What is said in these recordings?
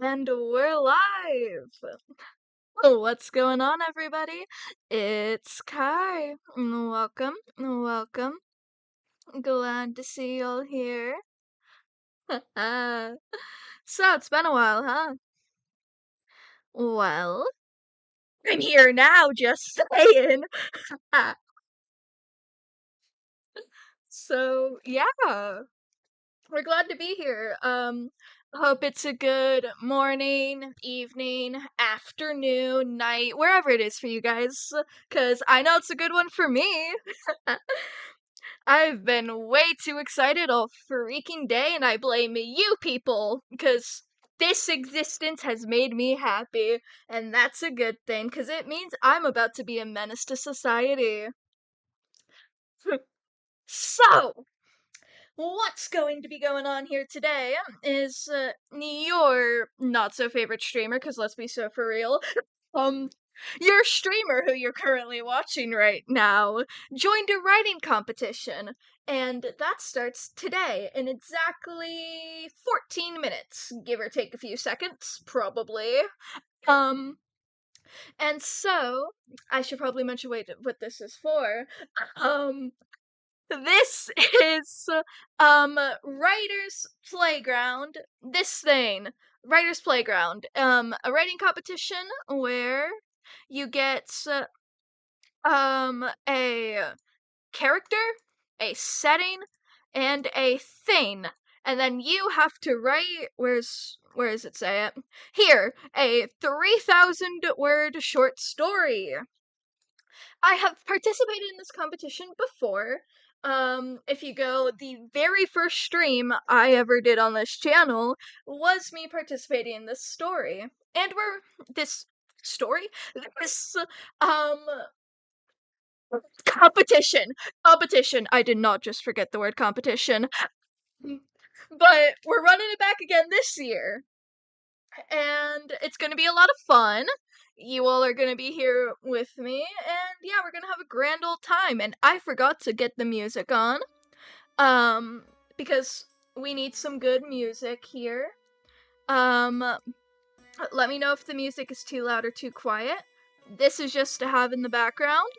And we're live! What's going on, everybody? It's Kai. Welcome, welcome. Glad to see you all here. So, it's been a while, huh? Well, I'm here now, just saying. So, yeah, we're glad to be here. Hope it's a good morning, evening, afternoon, night, wherever it is for you guys, because I know it's a good one for me. I've been way too excited all freaking day, and I blame you people, because this existence has made me happy, and that's a good thing, because it means I'm about to be a menace to society. So, what's going to be going on here today is your not so favorite streamer, because let's be so for real, um, your streamer who you're currently watching right now joined a writing competition, and that starts today in exactly 14 minutes, give or take a few seconds, probably. Um, and so, I should probably mention what this is for. Um, this is Writer's Playground. This thing, Writer's Playground. A writing competition where you get a character, a setting, and a thing. And then you have to write where does it say it? Here, a 3,000 word short story. I have participated in this competition before. If you go, the very first stream I ever did on this channel was me participating in this story. And this story? This, um, competition. I did not just forget the word competition. But we're running it back again this year. And it's gonna be a lot of fun. You all are gonna be here with me, and yeah, we're gonna have a grand old time. And I forgot to get the music on, because we need some good music here. Um, let me know if the music is too loud or too quiet. This is just to have in the background,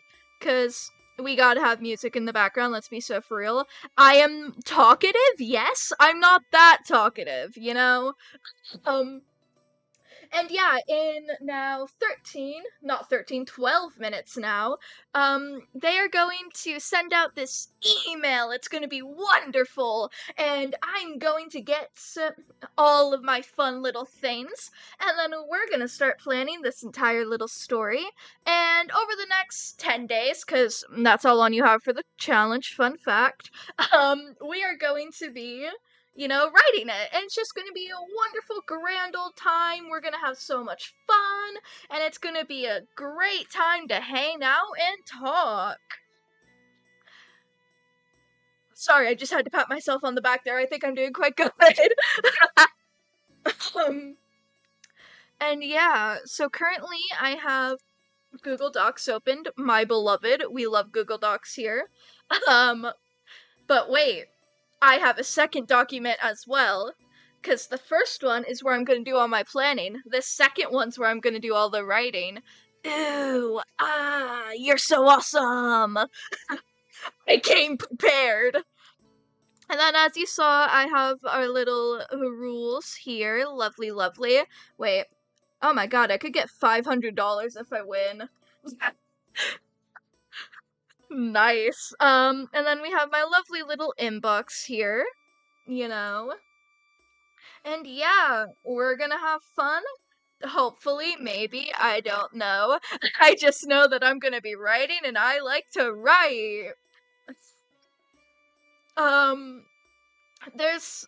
cause we gotta have music in the background, let's be so for real. I am talkative, yes, I'm not that talkative, you know? Um, And yeah, in now 12 minutes now, they are going to send out this email. It's going to be wonderful. And I'm going to get all of my fun little things. And then we're going to start planning this entire little story. And over the next 10 days, because that's how long you have for the challenge, fun fact, we are going to be writing it. And it's just gonna be a wonderful, grand old time. We're gonna have so much fun, and it's gonna be a great time to hang out and talk. Sorry, I just had to pat myself on the back there. I think I'm doing quite good. um, and yeah, so currently I have Google Docs opened. My beloved, we love Google Docs here. Um, but wait, I have a second document as well. Because the first one is where I'm going to do all my planning. The second one's where I'm going to do all the writing. Ooh, you're so awesome! I came prepared! And then as you saw, I have our little rules here. Lovely, lovely. Wait. Oh my god, I could get $500 if I win. Nice. And then we have my lovely little inbox here. You know. And yeah, we're gonna have fun. Hopefully, maybe, I don't know. I just know that I'm gonna be writing and I like to write. Um, there's,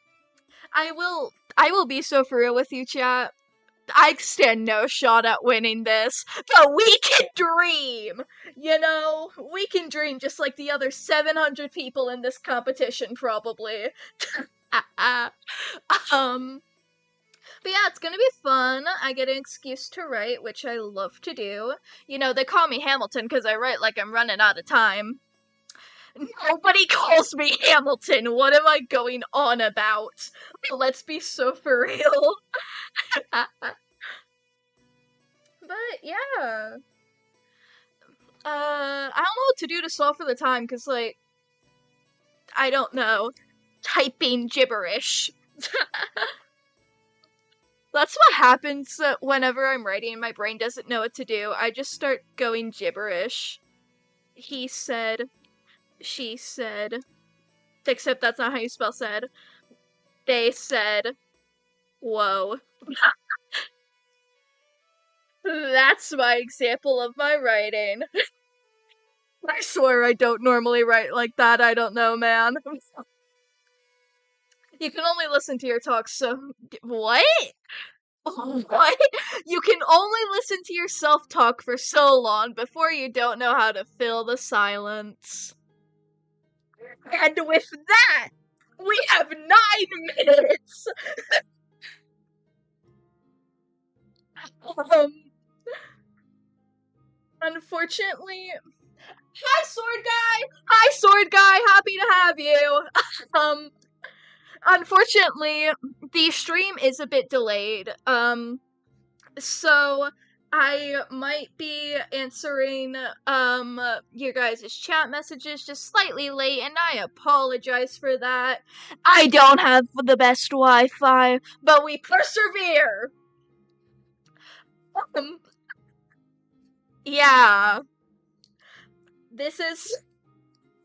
I will be so for real with you, chat. I stand no shot at winning this, but we can dream! You know, we can dream just like the other 700 people in this competition, probably. um, But yeah, it's gonna be fun. I get an excuse to write, which I love to do. You know, they call me Hamilton because I write like I'm running out of time. Nobody calls me Hamilton. What am I going on about? Let's be so for real. But yeah. I don't know what to do to solve for the time, cause like, I don't know. Typing gibberish. That's what happens whenever I'm writing and my brain doesn't know what to do. I just start going gibberish. He said, she said, except that's not how you spell said. They said, whoa. That's my example of my writing. I swear I don't normally write like that, I don't know, man. You can only listen to your talks, so... What? What? You can only listen to yourself talk for so long before you don't know how to fill the silence. And with that, we have 9 minutes! Um, unfortunately... Hi, Sword Guy! Hi, Sword Guy! Happy to have you! Unfortunately, the stream is a bit delayed. So I might be answering your guys' chat messages just slightly late, and I apologize for that. I don't have the best Wi-Fi, but we persevere. Yeah. This is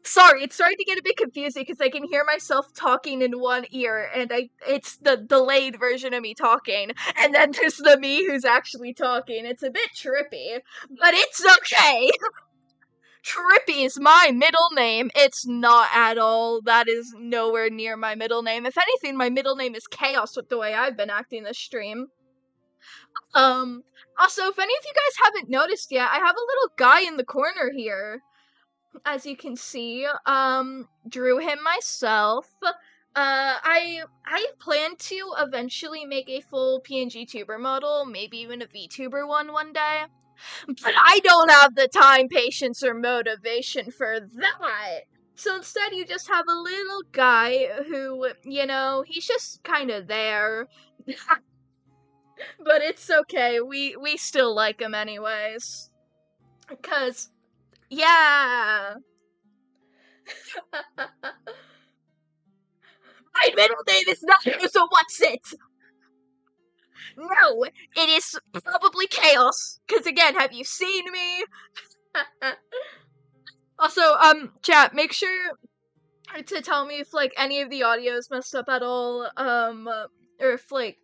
sorry, it's starting to get a bit confusing because I can hear myself talking in one ear, and it's the delayed version of me talking, and then there's the me who's actually talking. It's a bit trippy, but it's okay. Trippy is my middle name. It's not at all. That is nowhere near my middle name. If anything, my middle name is Chaos with the way I've been acting this stream. Also, if any of you guys haven't noticed yet, I have a little guy in the corner here. As you can see, drew him myself. I plan to eventually make a full PNG tuber model, maybe even a VTuber one day. But I don't have the time, patience, or motivation for that. So instead, you just have a little guy who, you know, he's just kind of there. But it's okay. We still like him anyways. Cause yeah. My middle name is not so what's it? No, it is probably Chaos. Cause again, have you seen me? Also, chat, make sure to tell me if like any of the audio is messed up at all, or if like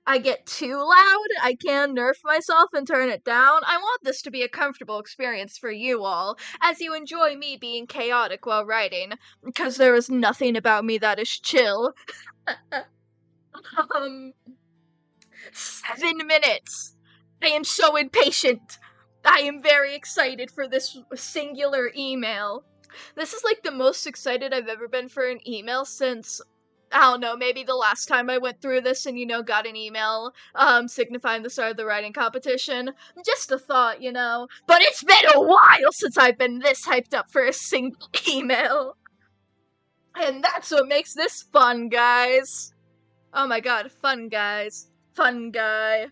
I get too loud. I can nerf myself and turn it down. I want this to be a comfortable experience for you all, as you enjoy me being chaotic while writing, because there is nothing about me that is chill. 7 minutes! I am so impatient! I am very excited for this singular email. This is like the most excited I've ever been for an email since, I don't know, maybe the last time I went through this and, you know, got an email, signifying the start of the writing competition. Just a thought, you know. But it's been a while since I've been this hyped up for a single email. And that's what makes this fun, guys. Oh my god, fun, guys. Fun guy.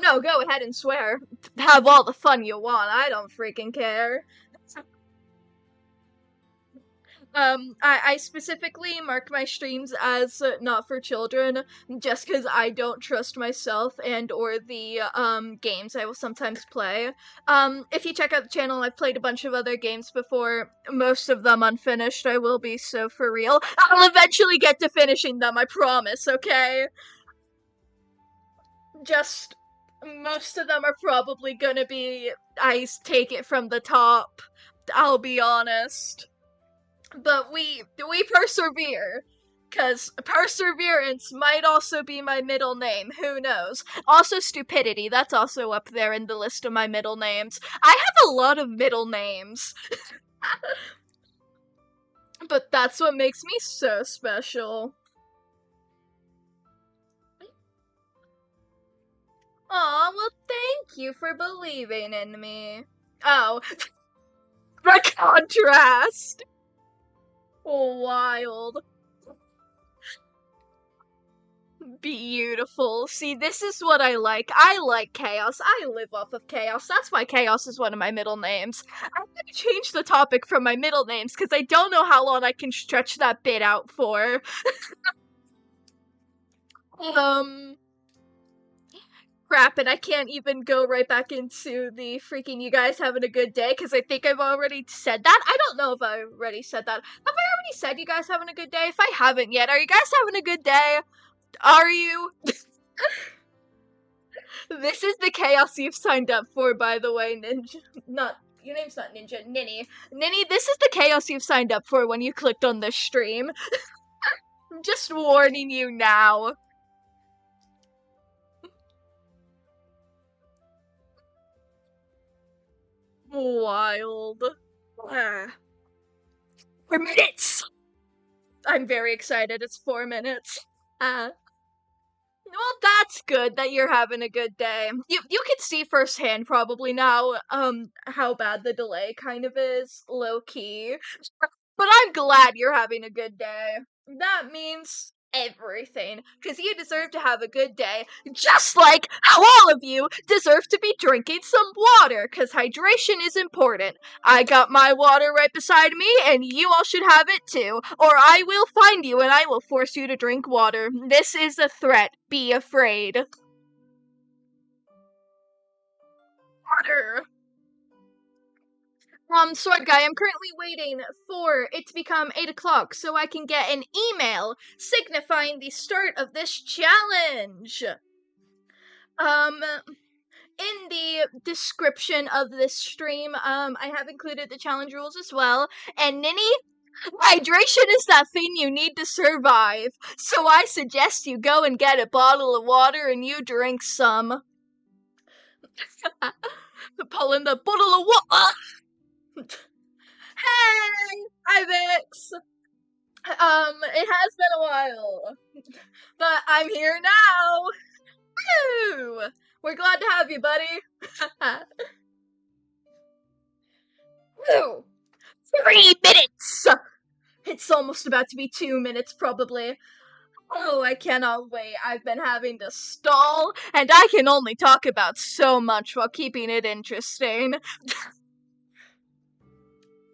No, go ahead and swear. Have all the fun you want. I don't freaking care. I specifically mark my streams as not for children, just because I don't trust myself and or the games I will sometimes play. If you check out the channel, I've played a bunch of other games before, most of them unfinished. I will be so for real. I'll eventually get to finishing them, I promise. Okay. Just most of them are probably gonna be I take it from the top. I'll be honest. But we persevere. Cause perseverance might also be my middle name, who knows? Also stupidity, that's also up there in the list of my middle names. I have a lot of middle names. But that's what makes me so special. Aw, well thank you for believing in me. Oh. The contrast! Wild. Beautiful. See, this is what I like. I like chaos. I live off of chaos. That's why chaos is one of my middle names. I'm gonna change the topic from my middle names because I don't know how long I can stretch that bit out for. Um, Crap, and I can't even go right back into the freaking you guys having a good day because I think I've already said that. I don't know if I already said that. Have I already said you guys having a good day? If I haven't yet, are you guys having a good day? Are you? This is the chaos you've signed up for, by the way, Ninja. Not your name's not Ninja, Ninny. Ninny, this is the chaos you've signed up for when you clicked on this stream. I'm just warning you now. Wild. Ah. 4 minutes! I'm very excited. It's 4 minutes. Well, that's good that you're having a good day. You can see firsthand probably now how bad the delay kind of is, low key. But I'm glad you're having a good day. That means everything because you deserve to have a good day, just like how all of you deserve to be drinking some water because hydration is important. I got my water right beside me and you all should have it too, or I will find you and I will force you to drink water. This is a threat. Be afraid. Water. Sword Guy, I'm currently waiting for it to become 8 o'clock so I can get an email signifying the start of this challenge. In the description of this stream, I have included the challenge rules as well. And Ninny, hydration is that thing you need to survive. So I suggest you go and get a bottle of water and you drink some. Pulling the bottle of water. Hey, Ivix. It has been a while, but I'm here now. Woo! We're glad to have you, buddy. Woo! 3 minutes! It's almost about to be 2 minutes, probably. Oh, I cannot wait. I've been having to stall, and I can only talk about so much while keeping it interesting.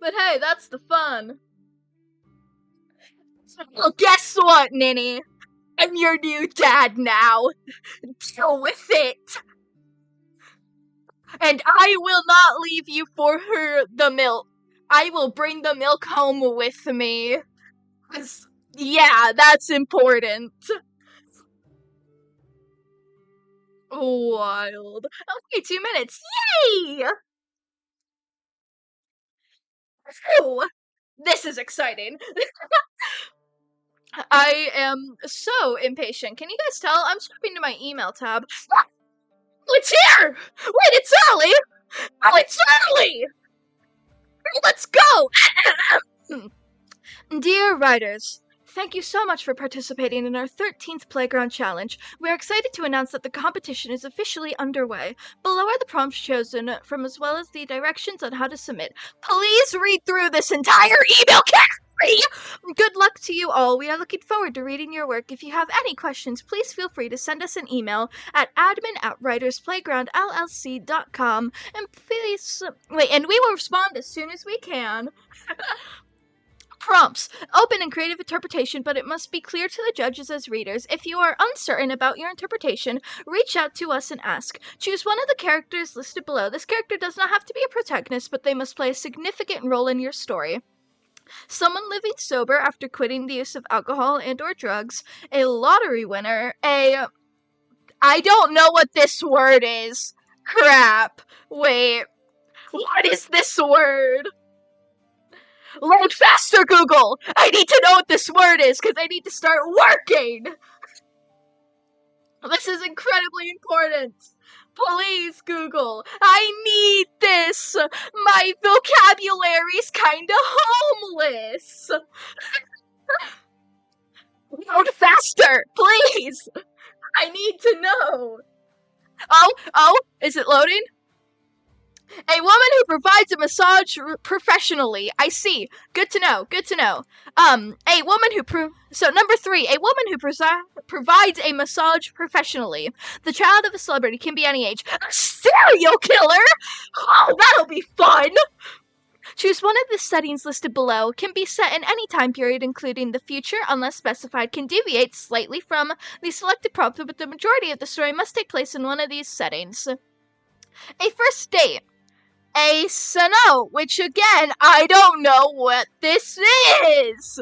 But hey, that's the fun. Well, guess what, Ninny? I'm your new dad now. Deal with it. And I will not leave you for the milk. I will bring the milk home with me. 'Cause, yeah, that's important. Wild. Okay, 2 minutes. Yay! Oh, this is exciting. I am so impatient. Can you guys tell? I'm swapping to my email tab. It's here! Wait, it's early! Oh, it's early! Let's go! Dear writers, thank you so much for participating in our 13th Playground Challenge. We're excited to announce that the competition is officially underway. Below are the prompts chosen from as well as the directions on how to submit. Please read through this entire email carefully! Good luck to you all. We are looking forward to reading your work. If you have any questions, please feel free to send us an email at admin@writersplaygroundllc.com and and we will respond as soon as we can. Prompts. Open and creative interpretation, but it must be clear to the judges as readers. If you are uncertain about your interpretation, reach out to us and ask. Choose one of the characters listed below. This character does not have to be a protagonist, but they must play a significant role in your story. Someone living sober after quitting the use of alcohol and or drugs, a lottery winner, I don't know what this word is. Crap. Wait. What is this word? Load faster, Google! I need to know what this word is, because I need to start working! This is incredibly important. Please, Google. I need this! My vocabulary's kinda homeless! Load faster, please! I need to know! Oh, is it loading? A woman who provides a massage professionally. I see. Good to know. Good to know. A woman who so number 3, a woman who provides a massage professionally. The child of a celebrity can be any age. A serial killer? Oh, that'll be fun. Choose one of the settings listed below. Can be set in any time period, including the future, unless specified. Can deviate slightly from the selected prompt, but the majority of the story must take place in one of these settings. A first date. A Sano, which again, I don't know what this is.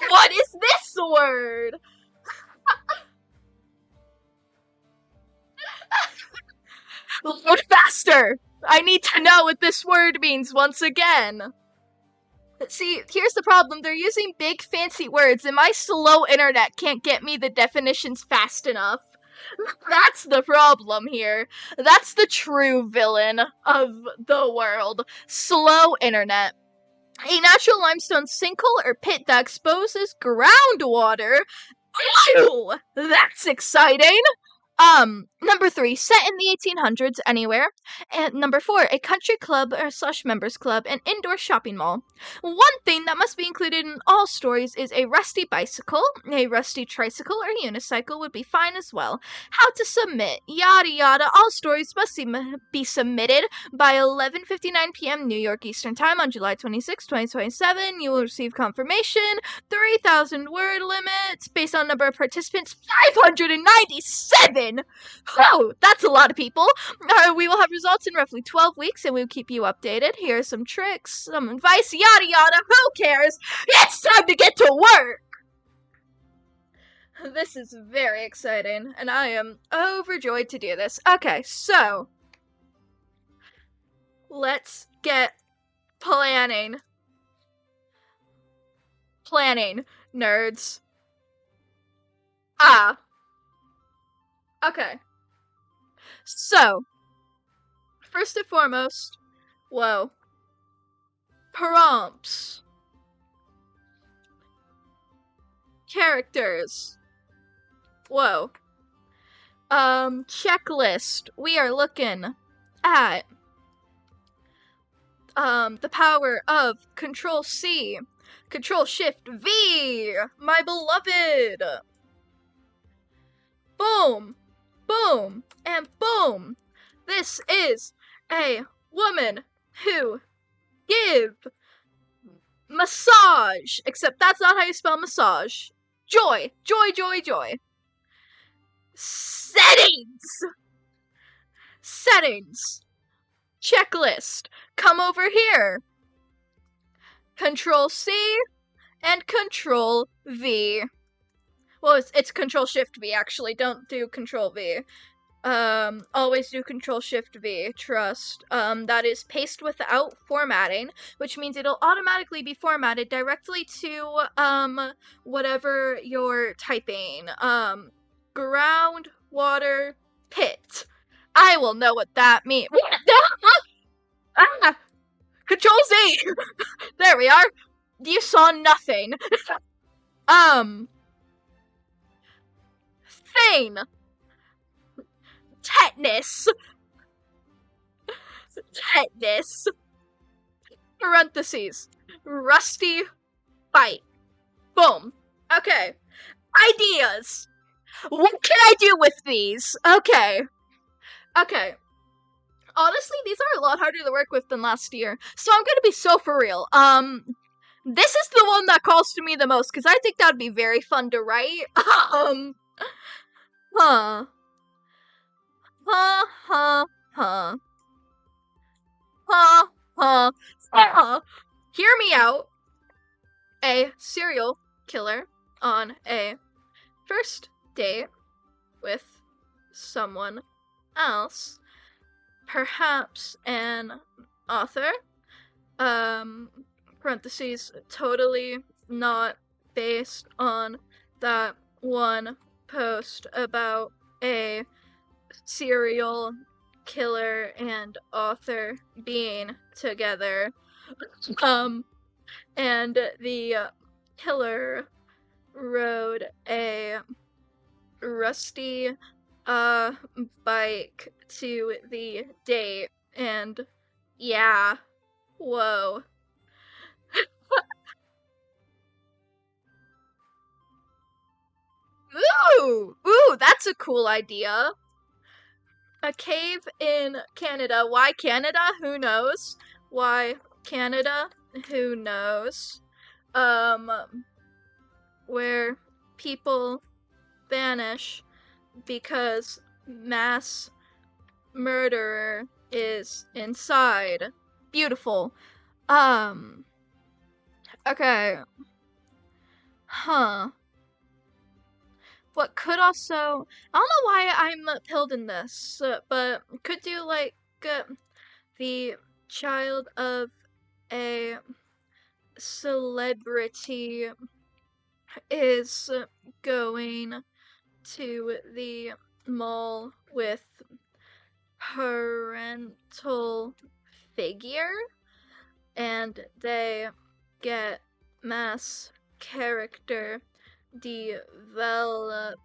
What is this word? Load faster! I need to know what this word means once again. See, here's the problem. They're using big fancy words, and my slow internet can't get me the definitions fast enough. That's the problem here. That's the true villain of the world. Slow internet. A natural limestone sinkhole or pit that exposes groundwater. Ew! That's exciting! Number 3, set in the 1800s anywhere. And number 4, a country club or / members club, an indoor shopping mall. One thing that must be included in all stories is a rusty bicycle. A rusty tricycle or unicycle would be fine as well. How to submit. Yada yada. All stories must be submitted by 11:59 p.m. New York Eastern Time on July 26, 2027. You will receive confirmation. 3,000 word limit based on number of participants. 597! Oh, that's a lot of people. We will have results in roughly 12 weeks, and we'll keep you updated. Here are some tricks, some advice, yada yada. Who cares? It's time to get to work! This is very exciting, and I am overjoyed to do this. Okay, so let's get planning. Planning, nerds. Okay. So, first and foremost, whoa. Prompts. Characters. Whoa. Checklist. We are looking at the power of Control-C. Control-Shift-V. My beloved. Boom. Boom. And boom. This is a woman who give massage. Except that's not how you spell massage. Joy. Joy, joy, joy. Settings. Settings. Checklist. Come over here. Control-C and Control-V. Well, it's Control-Shift-V, actually. Don't do Control-V. Always do Control-Shift-V. Trust. That is paste without formatting, which means it'll automatically be formatted directly to, whatever you're typing. Groundwater pit. I will know what that means. Control-Z! There we are. You saw nothing. Thane. Tetanus. Tetanus. Parentheses. Rusty bite. Boom. Okay. Ideas. What can I do with these? Okay. Okay. Honestly, these are a lot harder to work with than last year. So I'm gonna be so for real. This is the one that calls to me the most, because I think that'd be very fun to write. Huh. Huh, huh, huh. Huh, huh. Hear me out. A serial killer on a first date with someone else. Perhaps an author. Parentheses, totally not based on that one post about a serial killer and author being together. And the killer rode a rusty bike to the date And yeah, whoa. Ooh, that's a cool idea. A cave in Canada. Why Canada? Who knows? Why Canada? Who knows? Where people vanish because mass murderer is inside. Beautiful. Um, okay. Huh. What could also, I don't know why I'm pilled in this, but could do like the child of a celebrity is going to the mall with parental figure and they get mass character development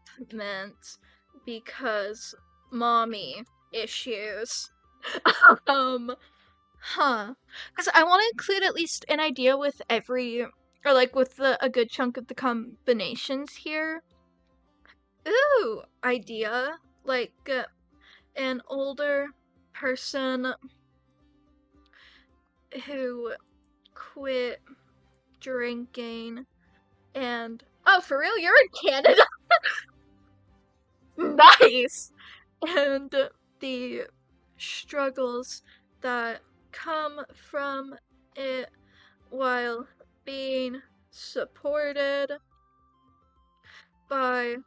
because mommy issues. um, huh. Because I want to include at least an idea with every, or like with a good chunk of the combinations here. Ooh, idea. Like an older person who quit drinking and. Oh, for real? You're in Canada? Nice! And the struggles that come from it while being supported by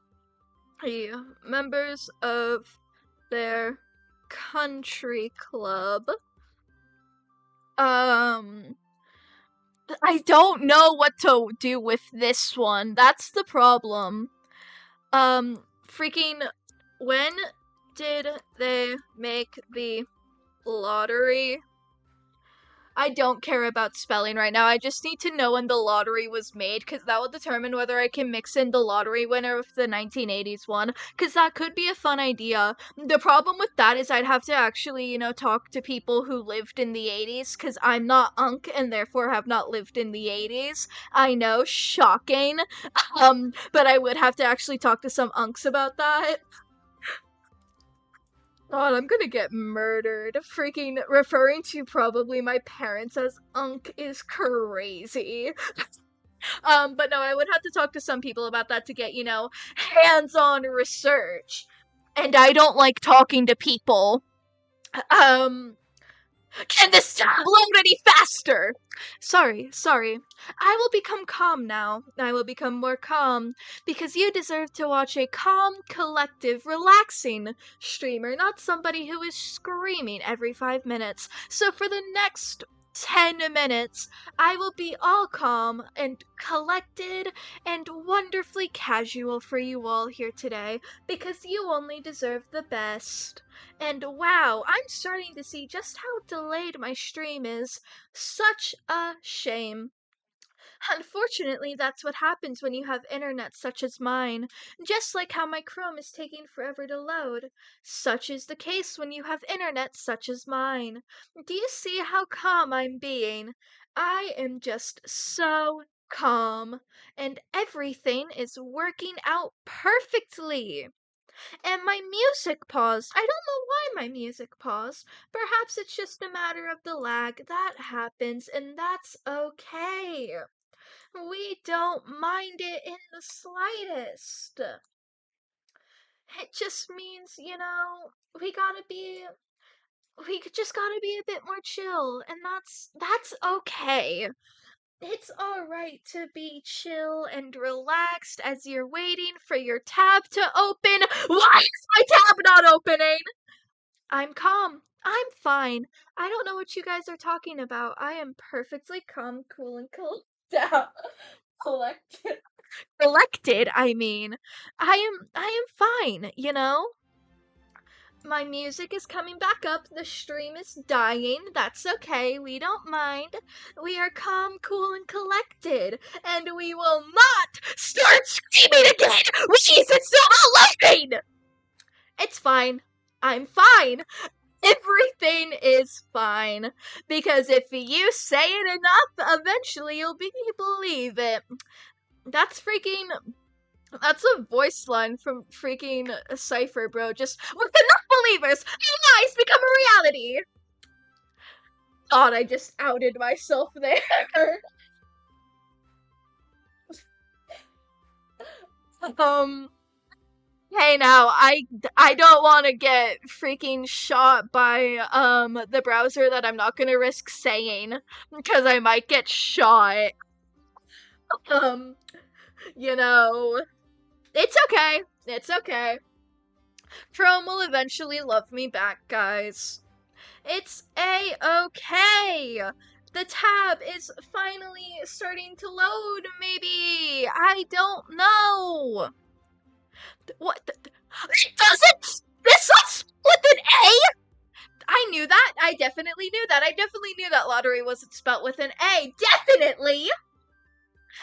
the members of their country club. Um, I don't know what to do with this one. That's the problem. Freaking, when did they make the lottery? I don't care about spelling right now. I just need to know when the lottery was made, because that will determine whether I can mix in the lottery winner with the 1980s one, because that could be a fun idea. The problem with that is I'd have to actually, talk to people who lived in the 80s, because I'm not Unk and therefore have not lived in the 80s. I know, shocking. But I would have to actually talk to some Unks about that. God, I'm gonna get murdered. Freaking referring to probably my parents as Unk is crazy. But no, I would have to talk to some people about that to get, hands-on research. And I don't like talking to people. Um, can this load any faster? Sorry. I will become calm now. I will become more calm because you deserve to watch a calm, collective, relaxing streamer, not somebody who is screaming every 5 minutes. So for the next 10 minutes, I will be all calm and collected and wonderfully casual for you all here today because you only deserve the best. And wow, I'm starting to see just how delayed my stream is. Such a shame. Unfortunately, that's what happens when you have internet such as mine. Just like how my Chrome is taking forever to load. Such is the case when you have internet such as mine. Do you see how calm I'm being? I am just so calm. And everything is working out perfectly. And my music paused. I don't know why my music paused. Perhaps it's just a matter of the lag. That happens, and that's okay. We don't mind it in the slightest. It just means, we just gotta be a bit more chill, and that's okay. It's alright to be chill and relaxed as you're waiting for your tab to open. Why is my tab not opening? I'm calm. I'm fine. I don't know what you guys are talking about. I am perfectly calm, cool, and down. Collected. Collected, I mean. I am fine. My music is coming back up. The stream is dying. That's okay. We don't mind. We are calm, cool, and collected. And we will not start screaming again! Please, it's not loading! It's fine. I'm fine. Everything is fine. Because if you say it enough, eventually you'll believe it. That's a voice line from freaking Cypher, bro. Just, with enough believers, our lies become a reality! God, I just outed myself there. Hey now, I don't want to get freaking shot by, the browser that I'm not gonna risk saying, because I might get shot. Um, you know, it's okay. It's okay. Chrome will eventually love me back, guys. It's a-okay! The tab is finally starting to load, maybe! I don't know! What the? It doesn't! This is with an A?! I knew that! I definitely knew that! I definitely knew that lottery wasn't spelt with an A! Definitely!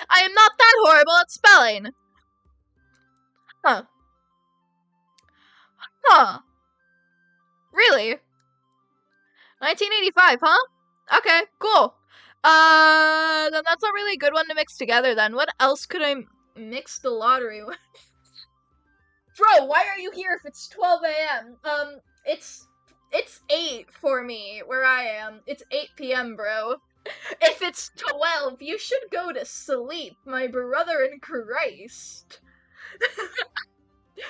I am not that horrible at spelling! Huh. Huh. Really? 1985, huh? Okay, cool. Then that's not really a good one to mix together then. What else could I mix the lottery with? Bro, why are you here if it's 12 a.m.? It's 8 for me, where I am. It's 8 p.m., bro. If it's 12, you should go to sleep, my brother in Christ.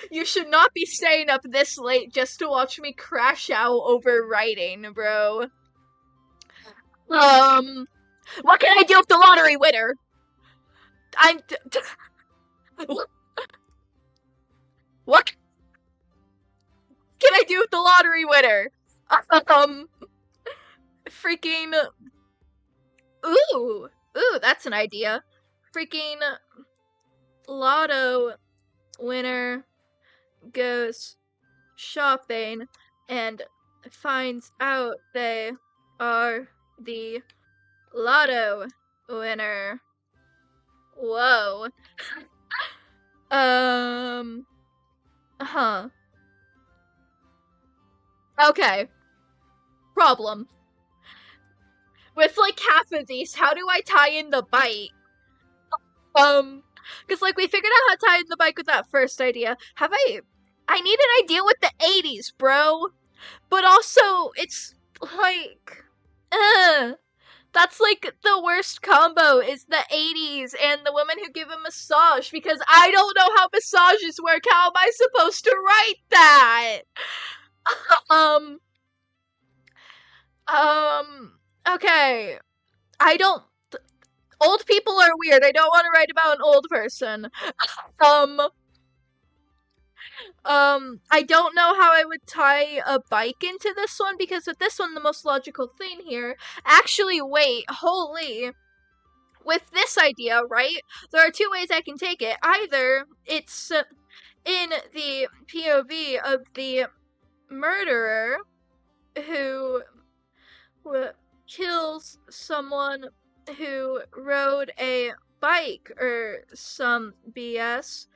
You should not be staying up this late just to watch me crash out over writing, bro. What can I do with the lottery winner? What can I do with the lottery winner? Freaking, ooh, that's an idea. Freaking lotto winner goes shopping and finds out they are the lotto winner. Whoa. Huh. Okay. Problem. With like half of these, how do I tie in the bike? Because like we figured out how to tie in the bike with that first idea. I need an idea with the 80s, bro. But also, it's like, that's like the worst combo is the 80s and the women who give a massage because I don't know how massages work. How am I supposed to write that? Okay. I don't. Old people are weird. I don't want to write about an old person. I don't know how I would tie a bike into this one because with this one, the most logical thing here. Actually, wait, holy. With this idea, right? There are two ways I can take it. Either it's in the POV of the murderer who kills someone who rode a bike or some BS.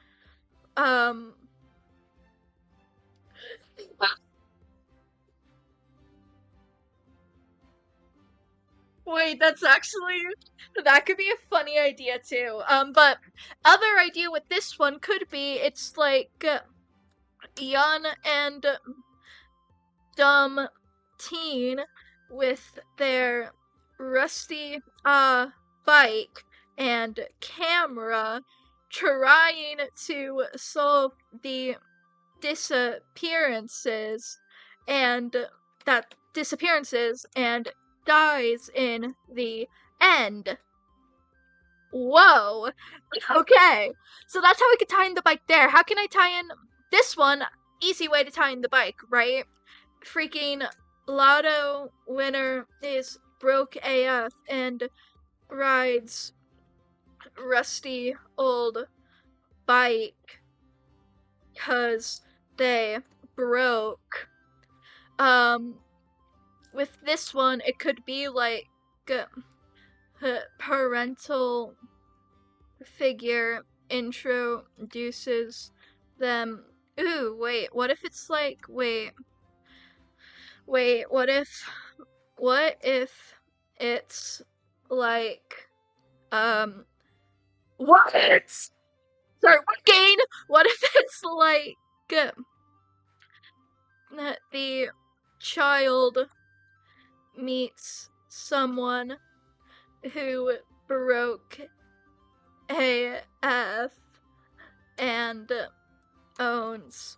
Wait, that could be a funny idea too. But other idea with this one could be it's like young and dumb teen with their rusty bike and camera trying to solve the disappearances and dies in the end. Whoa. Okay. So that's how we could tie in the bike there. How can I tie in this one? Easy way to tie in the bike, right? Freaking lotto winner is broke AF and rides rusty old bike because they broke. With this one, it could be like parental figure introduces them. Ooh, wait, what if it's like, wait. Wait, what if it's like, um, what? Sorry, what gain? What if it's like, the child meets someone who broke AF and owns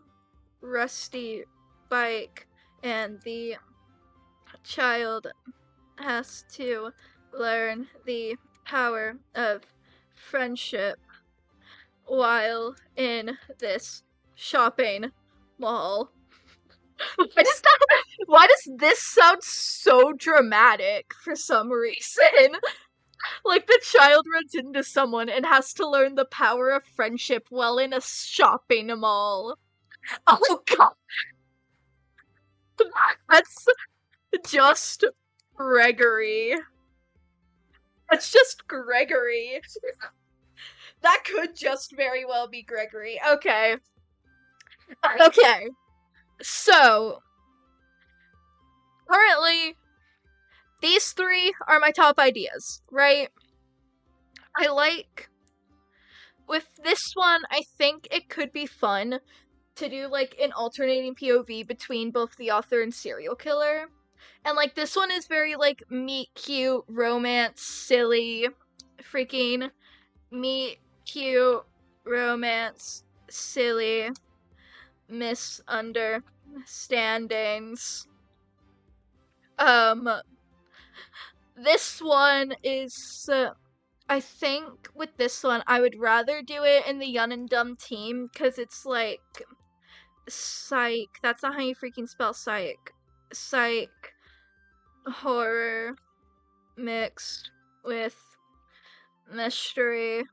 rusty bike, and the child has to learn the power of friendship while in this shopping mall. Why does this sound so dramatic for some reason? Like the child runs into someone and has to learn the power of friendship while in a shopping mall. Oh god, that's just Gregory. That's just Gregory. That could just very well be Gregory. Okay. Okay. So, currently, these three are my top ideas, right? I like. With this one, I think it could be fun to do like an alternating POV between both the author and serial killer. And like this one is very like meet cute, romance, silly, freaking meet cute, romance, silly, misunderstandings. Um, this one is. I think with this one, I would rather do it in the Young and Dumb team because it's like psych. That's not how you freaking spell psych. Psych horror mixed with mystery.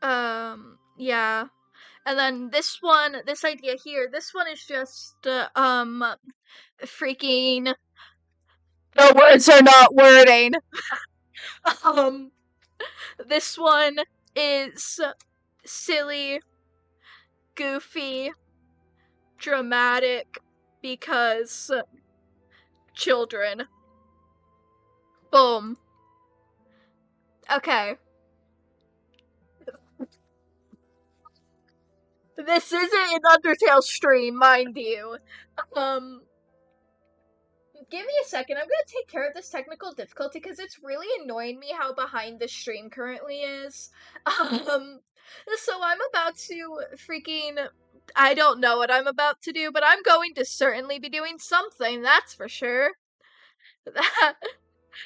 Yeah. And then this idea here, this one is just freaking the words are not wording. um this one is silly, goofy, dramatic because children. Boom. Okay. This isn't an Undertale stream, mind you. Um, Give me a second. I'm gonna take care of this technical difficulty because it's really annoying me how behind the stream currently is. Um, so I'm about to freaking. I don't know what I'm about to do, but I'm going to certainly be doing something, that's for sure.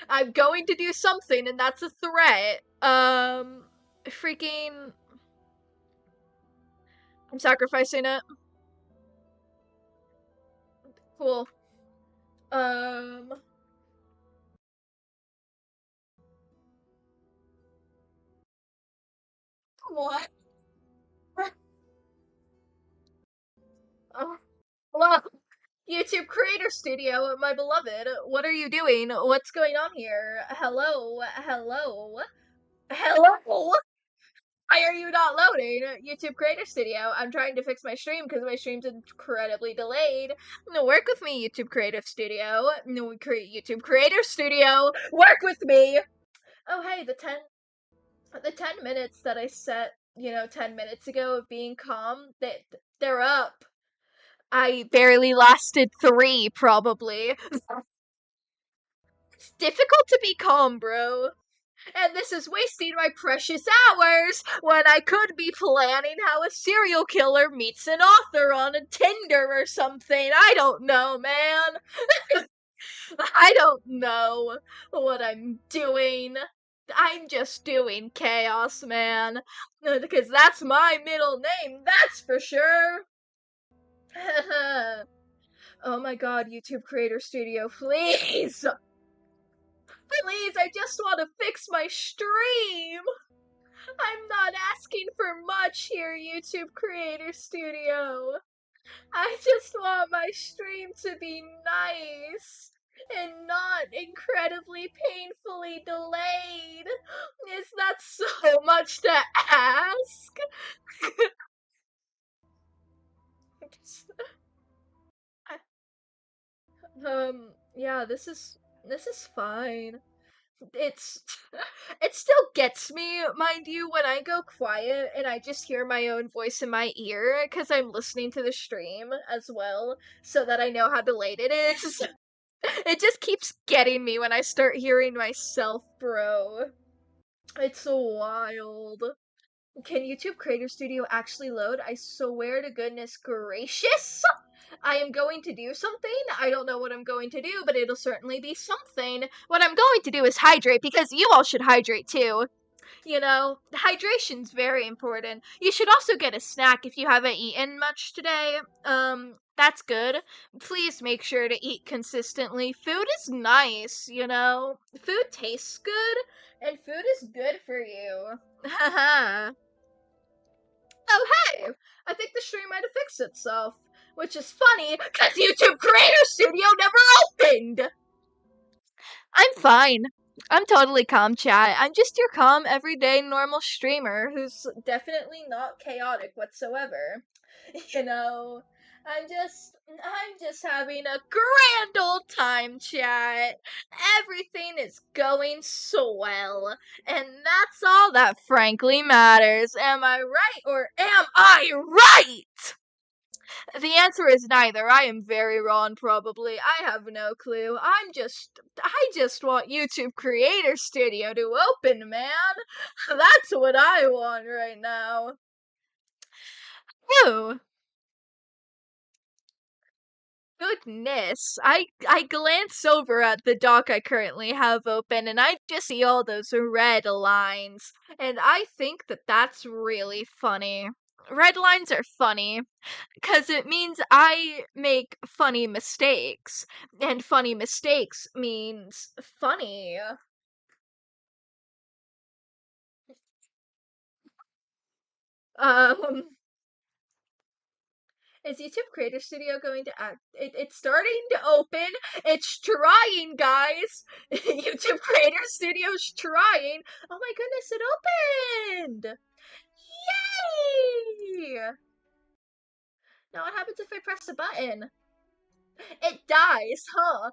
I'm going to do something, and that's a threat. Freaking. I'm sacrificing it. Cool. Um, what? Oh, hello, YouTube Creator Studio, my beloved. What are you doing? What's going on here? Hello, hello, hello. Why are you not loading? YouTube Creator Studio. I'm trying to fix my stream because my stream's incredibly delayed. No, work with me, YouTube Creative Studio. No, YouTube Creator Studio. Work with me. Oh, hey, the 10 minutes that I set, 10 minutes ago of being calm, they're up. I barely lasted 3, probably. It's difficult to be calm, bro. And this is wasting my precious hours when I could be planning how a serial killer meets an author on a Tinder or something. I don't know, man. I don't know what I'm doing. I'm just doing chaos, man. Because that's my middle name, that's for sure. Oh my god, YouTube Creator Studio, please! Please, I just want to fix my stream! I'm not asking for much here, YouTube Creator Studio. I just want my stream to be nice and not incredibly painfully delayed. Is that so much to ask? Yeah, this is fine. It's it still gets me, mind you, when I go quiet and I just hear my own voice in my ear because I'm listening to the stream as well, so that I know how delayed it is. It just keeps getting me when I start hearing myself, bro. It's so wild. Can YouTube Creator Studio actually load? I swear to goodness gracious! I am going to do something. I don't know what I'm going to do, but it'll certainly be something. What I'm going to do is hydrate because you all should hydrate too. You know, hydration's very important. You should also get a snack if you haven't eaten much today. That's good. Please make sure to eat consistently. Food is nice, you know? Food tastes good, and food is good for you. Haha. Oh, hey! I think the stream might have fixed itself. Which is funny, because YouTube Creator Studio never opened! I'm fine. I'm totally calm, chat. I'm just your calm, everyday, normal streamer who's definitely not chaotic whatsoever. You know, I'm just having a grand old time, chat. Everything is going swell, and that's all that frankly matters. Am I right or am I right? The answer is neither. I am very wrong, probably. I have no clue. I just want YouTube Creator Studio to open, man. That's what I want right now. Oh, goodness. I glance over at the dock I currently have open and I just see all those red lines. And I think that that's really funny. Red lines are funny. Because it means I make funny mistakes, and funny mistakes means funny. Um, is YouTube Creator Studio going to act? It's starting to open. It's trying, guys. YouTube Creator Studio's trying. Oh my goodness, it opened! Yay! Now what happens if I press the button? It dies, huh?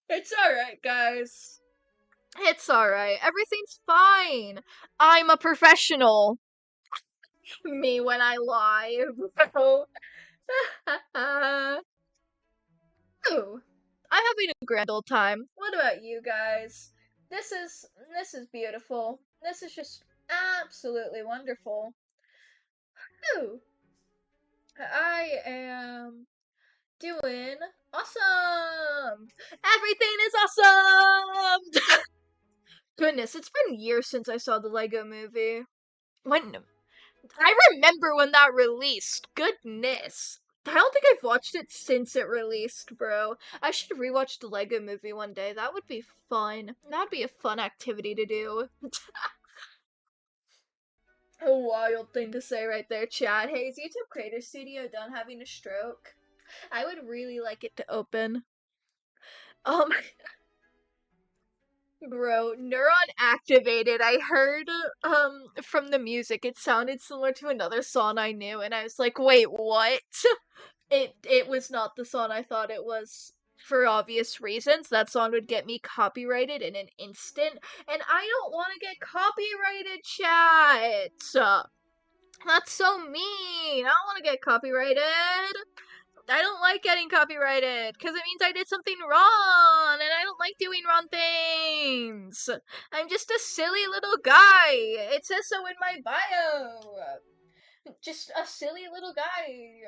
It's alright, guys. It's alright. Everything's fine. I'm a professional. Me when I lie. Bro. Ooh. I'm having a grand old time. What about you guys? This is beautiful. This is just absolutely wonderful. Ooh. I am doing awesome. Everything is awesome. Goodness, it's been years since I saw the Lego movie. When I remember when that released. Goodness. I don't think I've watched it since it released, bro. I should rewatch the Lego movie one day. That would be fun. That'd be a fun activity to do. A wild thing to say right there, chat. Hey, is YouTube Creator Studio done having a stroke? I would really like it to open. Um, bro, neuron activated. I heard from the music it sounded similar to another song I knew and I was like, "Wait, what?" It was not the song I thought it was for obvious reasons. That song would get me copyrighted in an instant, and I don't want to get copyrighted, chat. That's so mean. I don't want to get copyrighted. I don't like getting copyrighted because it means I did something wrong, and I don't like doing wrong things. I'm just a silly little guy. It says so in my bio. Just a silly little guy.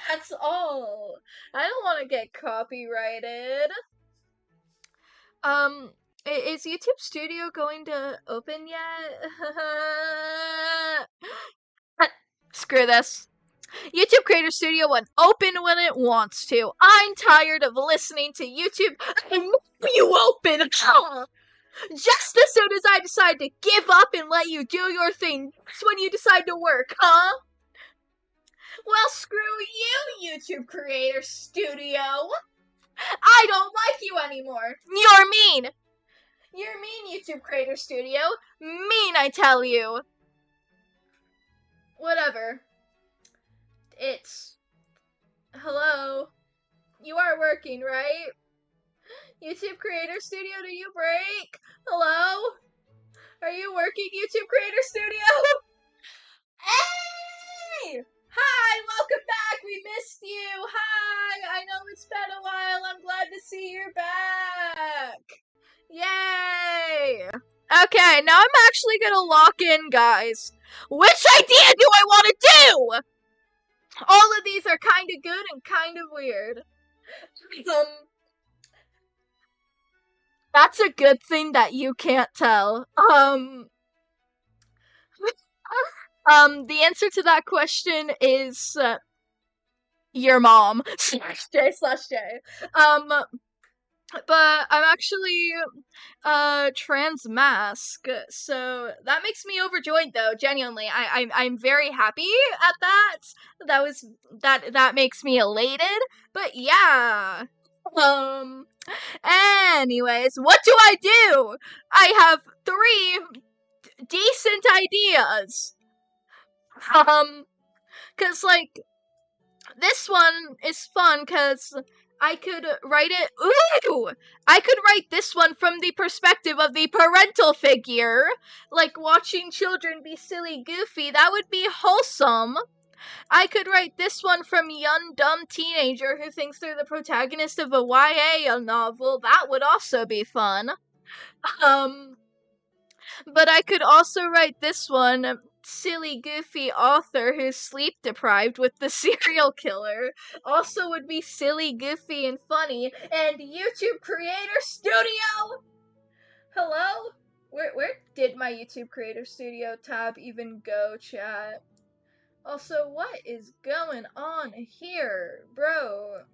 That's all. I don't want to get copyrighted. Um, is YouTube Studio going to open yet? Screw this. YouTube Creator Studio won't open when it wants to. I'm tired of listening to YouTube. You open. Just as soon as I decide to give up and let you do your thing, that's when you decide to work, huh? Well, screw you, YouTube Creator Studio. I don't like you anymore. You're mean. You're mean, YouTube Creator Studio. Mean, I tell you. Whatever. It's... Hello? You are working, right? YouTube Creator Studio, do you break? Hello? Are you working, YouTube Creator Studio? Hey! Hi, welcome back. We missed you. Hi, I know it's been a while. I'm glad to see you're back. Yay! Okay, now I'm actually gonna lock in, guys. Which idea do I want to do? All of these are kind of good and kind of weird. That's a good thing that you can't tell. The answer to that question is your mom slash J. But I'm actually trans mask, so that makes me overjoyed though. Genuinely, I'm very happy at that. That makes me elated. But yeah. Anyways, what do I do? I have 3 decent ideas. Cause like this one is fun cuz I could write it. Ooh! I could write this one from the perspective of the parental figure. Like watching children be silly goofy, that would be wholesome. I could write this one from young dumb teenager who thinks they're the protagonist of a YA novel. That would also be fun. But I could also write this one, silly goofy author who's sleep deprived with the serial killer. Also would be silly, goofy, and funny. And YouTube Creator Studio! Hello? Where did my YouTube Creator Studio tab even go, chat? Also, what is going on here? Bro,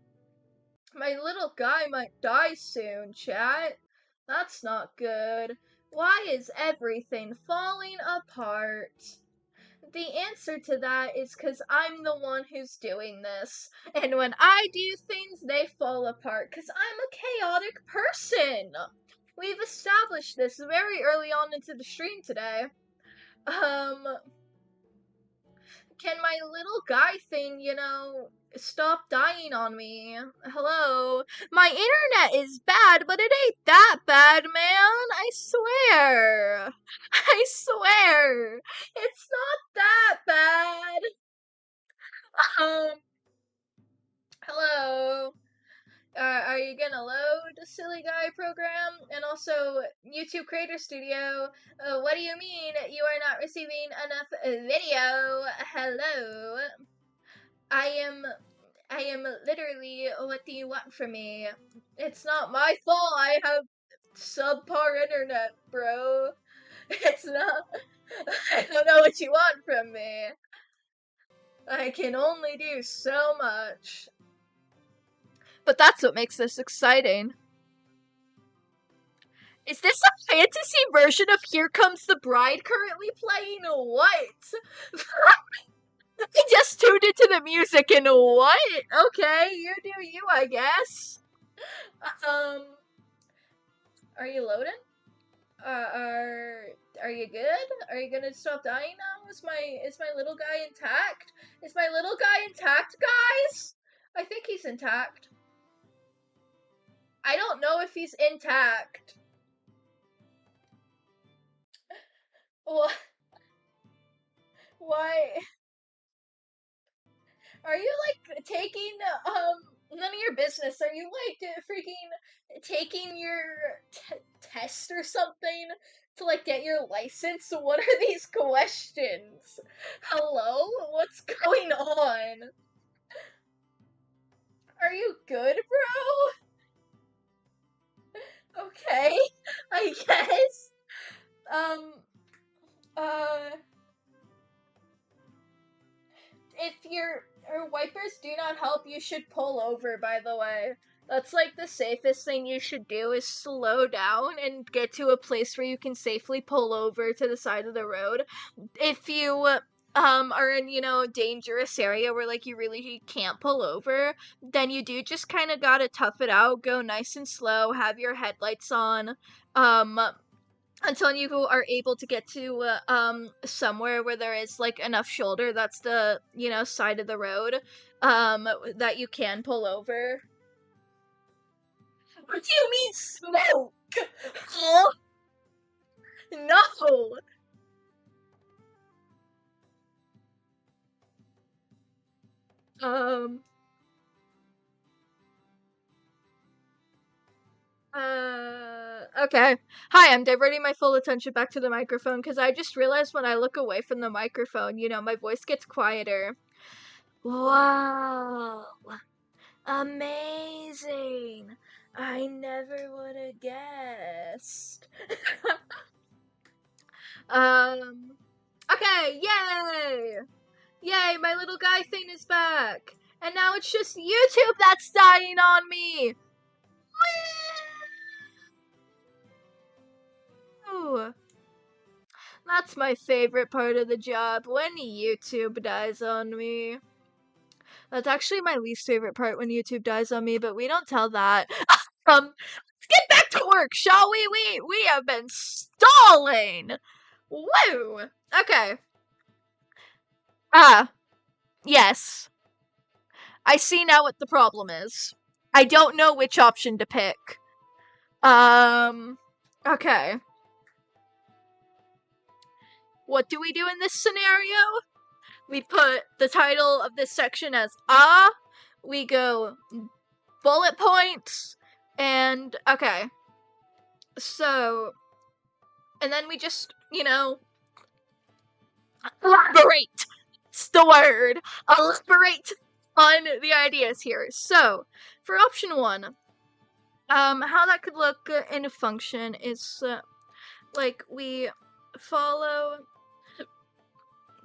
my little guy might die soon, chat. That's not good. Why is everything falling apart? The answer to that is because I'm the one who's doing this. And when I do things, they fall apart because I'm a chaotic person. We've established this very early on into the stream today. Can my little guy thing, stop dying on me? Hello? My internet is bad, but it ain't that bad, man. I swear. I swear. It's not that bad. Hello? Are you gonna load the Silly Guy program? And also, YouTube Creator Studio, what do you mean you are not receiving enough video? Hello? I am literally, what do you want from me? It's not my fault I have subpar internet, bro. It's not, I don't know what you want from me. I can only do so much. But that's what makes this exciting. Is this a fantasy version of Here Comes the Bride currently playing? What? I just tuned into the music and what? Okay, you do you, I guess. Are you loading? Are you good? Are you gonna stop dying now? Is my little guy intact? Is my little guy intact, guys? I think he's intact. I don't know if he's intact. What? Why? Are you like taking none of your business? Are you like freaking taking your test or something to like get your license? What are these questions? Hello? What's going on? Are you good, bro? Okay, I guess. If your wipers do not help, you should pull over, by the way. That's like the safest thing you should do is slow down and get to a place where you can safely pull over to the side of the road. If you are in, dangerous area where like you really can't pull over, then you do just kind of got to tough it out, go nice and slow, have your headlights on. Until you are able to get to somewhere where there is like enough shoulder, that's the side of the road that you can pull over. What do you mean smoke? Huh? No. Um. Okay. Hi, I'm diverting my full attention back to the microphone because I just realized when I look away from the microphone, my voice gets quieter. Wow. Amazing. I never would have guessed. um, okay, yay! Yay, my little guy thing is back. And now it's just YouTube that's dying on me. Woo! That's my favorite part of the job, when YouTube dies on me. That's actually my least favorite part, when YouTube dies on me, but we don't tell that. Let's get back to work, shall we? We have been stalling. Woo! Okay. Yes. I see now what the problem is. I don't know which option to pick. Okay. What do we do in this scenario? We put the title of this section as we go bullet points, and okay. So, and then we just, elaborate. It's the word. Elaborate on the ideas here. So, for option 1, how that could look in a function is, like, we follow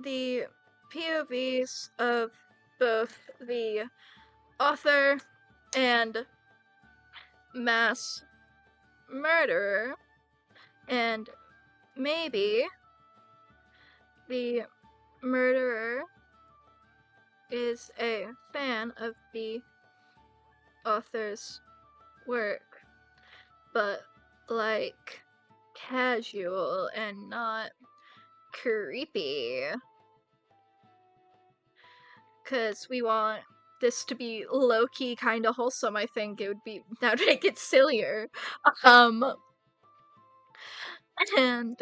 the POVs of both the author and mass murderer, and maybe the murderer is a fan of the author's work, but like casual and not creepy. 'Cause we want this to be low-key kind of wholesome. I think that would make it sillier. And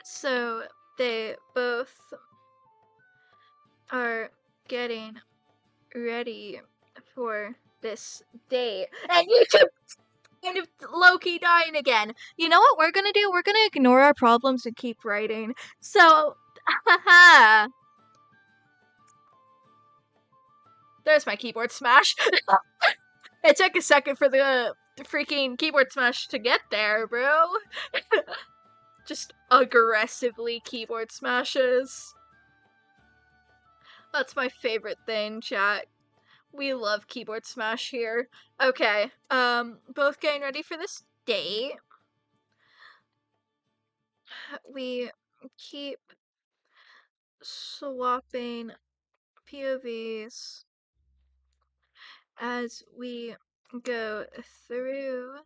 so they both are getting ready for this date, and YouTube kind of low-key dying again. You know what we're gonna do? We're gonna ignore our problems and keep writing. So, haha. There's my keyboard smash. It took a second for the freaking keyboard smash to get there, bro. Just aggressively keyboard smashes. That's my favorite thing, chat. We love keyboard smash here. Okay, both getting ready for this date. We keep swapping POVs as we go through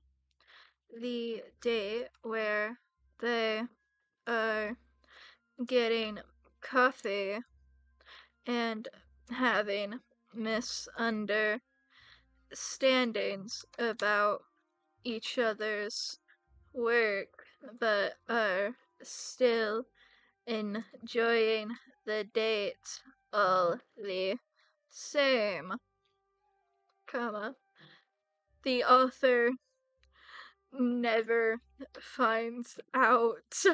the date where they are getting coffee and having misunderstandings about each other's work, but are still enjoying the date all the same, comma, the author never finds out.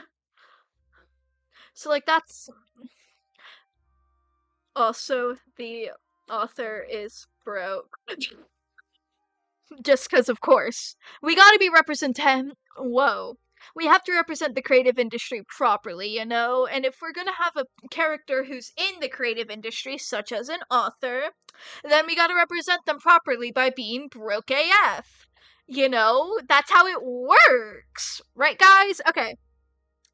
So, like, that's also the author is broke. Just because, of course. We gotta be whoa. We have to represent the creative industry properly, And if we're gonna have a character who's in the creative industry, such as an author, then we gotta represent them properly by being broke AF. That's how it works. Right, guys? Okay.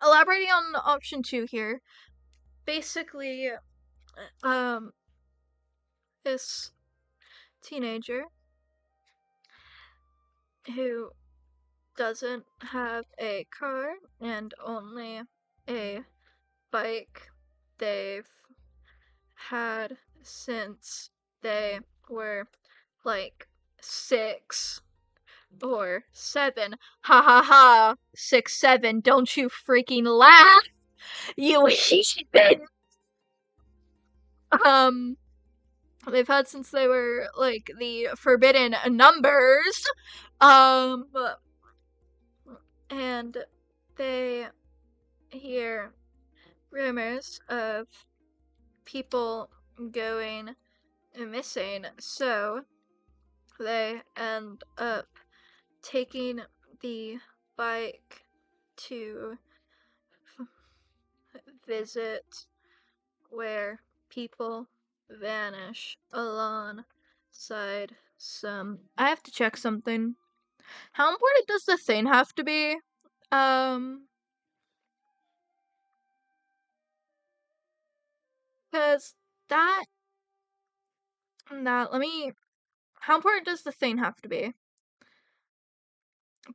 Elaborating on option 2 here. Basically, this teenager who doesn't have a car and only a bike they've had since they were like 6, Or 7. Ha ha ha. 6, 7. Don't you freaking laugh, you heathen. They've had since they were like the forbidden numbers. Um, and they hear rumors of people going missing, so they end up taking the bike to visit where people vanish alongside some. I have to check something. How important does the thing have to be? Because that. Let me. How important does the thing have to be?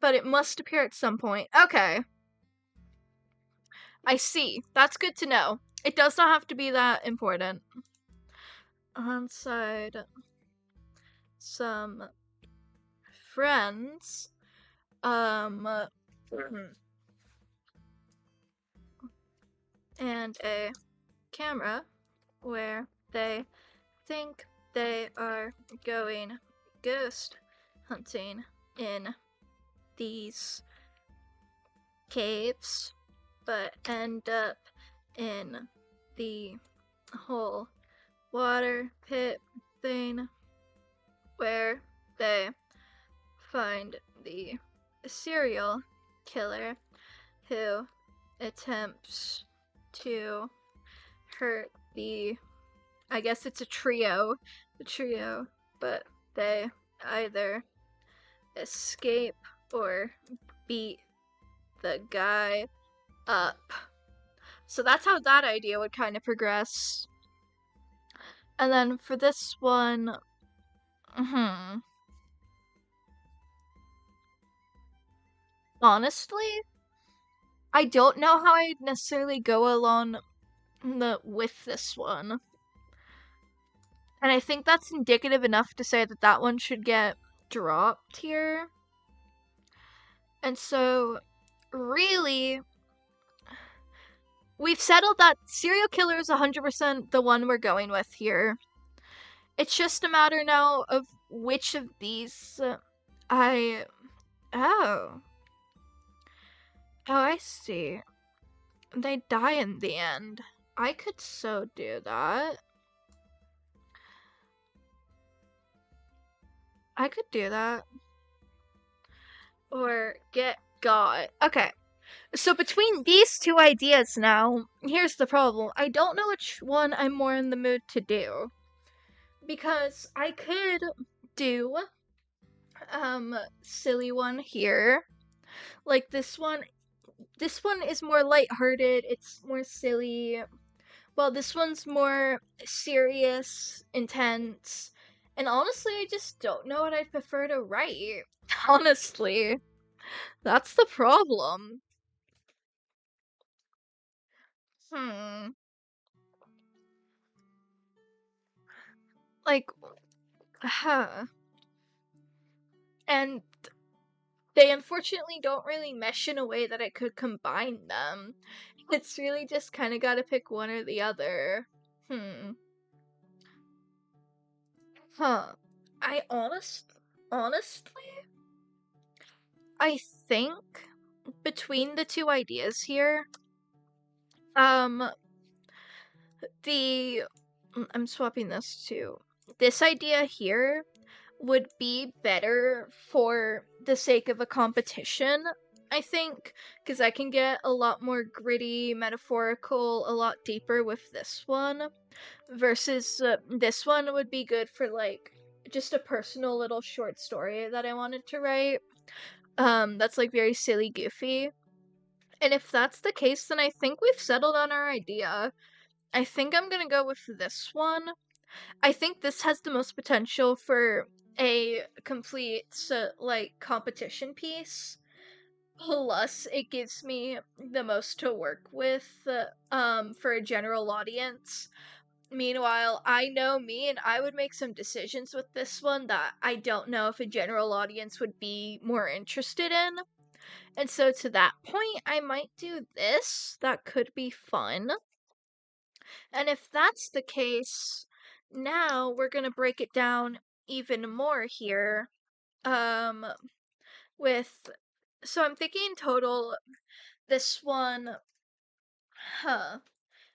But it must appear at some point. Okay. I see. That's good to know. It does not have to be that important. Alongside some friends, and a camera where they think they are going ghost hunting in these caves, but end up in the whole water pit thing where they find the serial killer who attempts to hurt I guess it's the trio, but they either escape or beat the guy up. So that's how that idea would kind of progress. And then for this one, honestly, I don't know how I'd necessarily go along with this one. And I think that's indicative enough to say that that one should get dropped here. And so, really, we've settled that serial killer is 100% the one we're going with here. It's just a matter now of which of these I. Oh. Oh, I see. They die in the end. I could so do that. I could do that. Or get got. Okay. So between these two ideas now, here's the problem. I don't know which one I'm more in the mood to do. Because I could do silly one here. Like this one is more lighthearted, it's more silly. Well, this one's more serious, intense. And honestly, I just don't know what I'd prefer to write. Honestly, that's the problem. Hmm. Like, huh. And they unfortunately don't really mesh in a way that I could combine them. It's really just kind of gotta pick one or the other. Hmm. Huh. Honestly, I think between the two ideas here, um, I'm swapping this too. This idea here would be better for the sake of a competition, I think, because I can get a lot more gritty, metaphorical, a lot deeper with this one, versus this one would be good for like just a personal little short story that I wanted to write. That's like very silly, goofy. And if that's the case, then I think we've settled on our idea. I think I'm gonna go with this one. I think this has the most potential for a complete like competition piece. Plus, it gives me the most to work with for a general audience. Meanwhile, I know me and I would make some decisions with this one that I don't know if a general audience would be more interested in. And so to that point, I might do this. That could be fun. And if that's the case, now we're going to break it down even more here. Um with so I'm thinking total this one, huh.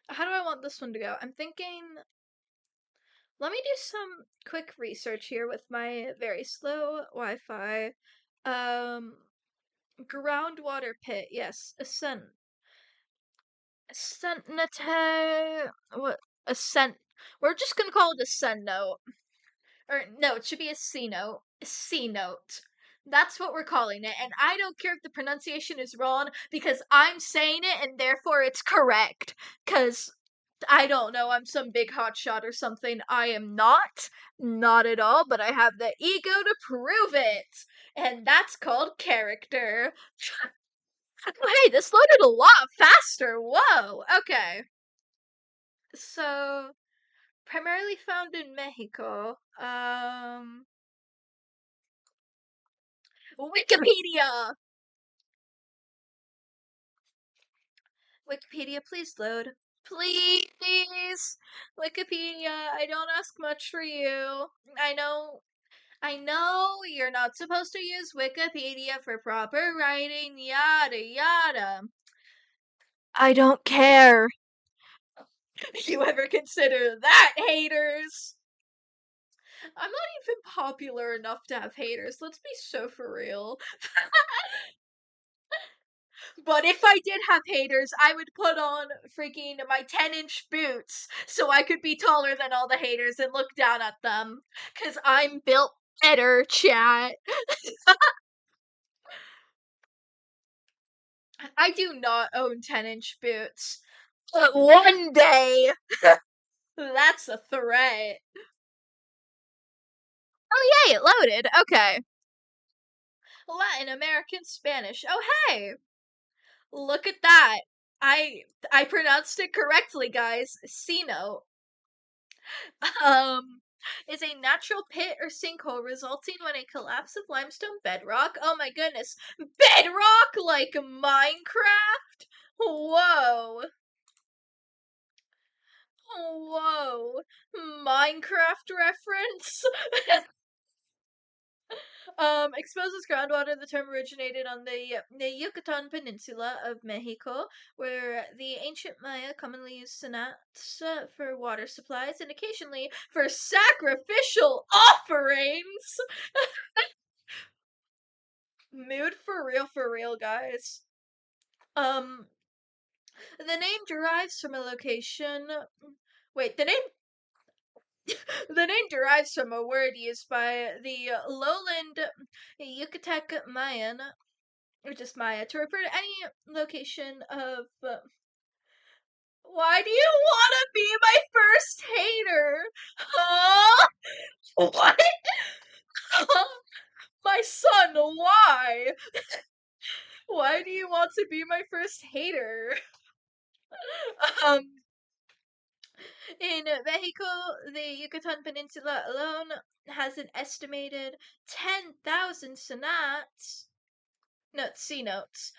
How do I want this one to go? I'm thinking, let me do some quick research here with my very slow Wi-Fi. Um, groundwater pit, yes. What? Ascent. We're just gonna call it a Sen note. Or, no, it should be a C note. A C note. That's what we're calling it, and I don't care if the pronunciation is wrong because I'm saying it and therefore it's correct. Because I don't know, I'm some big hotshot or something. I am not. Not at all, but I have the ego to prove it. And that's called character. Oh, hey, this loaded a lot faster. Whoa. Okay. So, primarily found in Mexico. Wikipedia! Wikipedia, please load. Please! Wikipedia, I don't ask much for you. I know you're not supposed to use Wikipedia for proper writing, yada yada. I don't care. You ever consider that, haters? I'm not even popular enough to have haters. Let's be so for real. But if I did have haters, I would put on freaking my 10-inch boots so I could be taller than all the haters and look down at them. Cause I'm built better, chat. I do not own 10-inch boots. But one day, that's a threat. Oh, yay, it loaded. Okay. Latin American Spanish. Oh, hey. Look at that. I pronounced it correctly, guys. C note. Um, is a natural pit or sinkhole resulting when a collapse of limestone bedrock. Oh my goodness. Bedrock like Minecraft? Whoa. Whoa. Minecraft reference? Exposes groundwater. The term originated on the Yucatan Peninsula of Mexico, where the ancient Maya commonly used cenotes for water supplies and occasionally for sacrificial offerings. Mood for real, guys. Um, the name derives from a location. Wait, the name derives from a word used by the lowland Yucatec Mayan, or just Maya, to refer to any location of. Why do you want to be my first hater? Huh? What? My son, why? Why do you want to be my first hater? Um, in Mexico, the Yucatan Peninsula alone has an estimated 10,000 cenotes. Notes, C notes.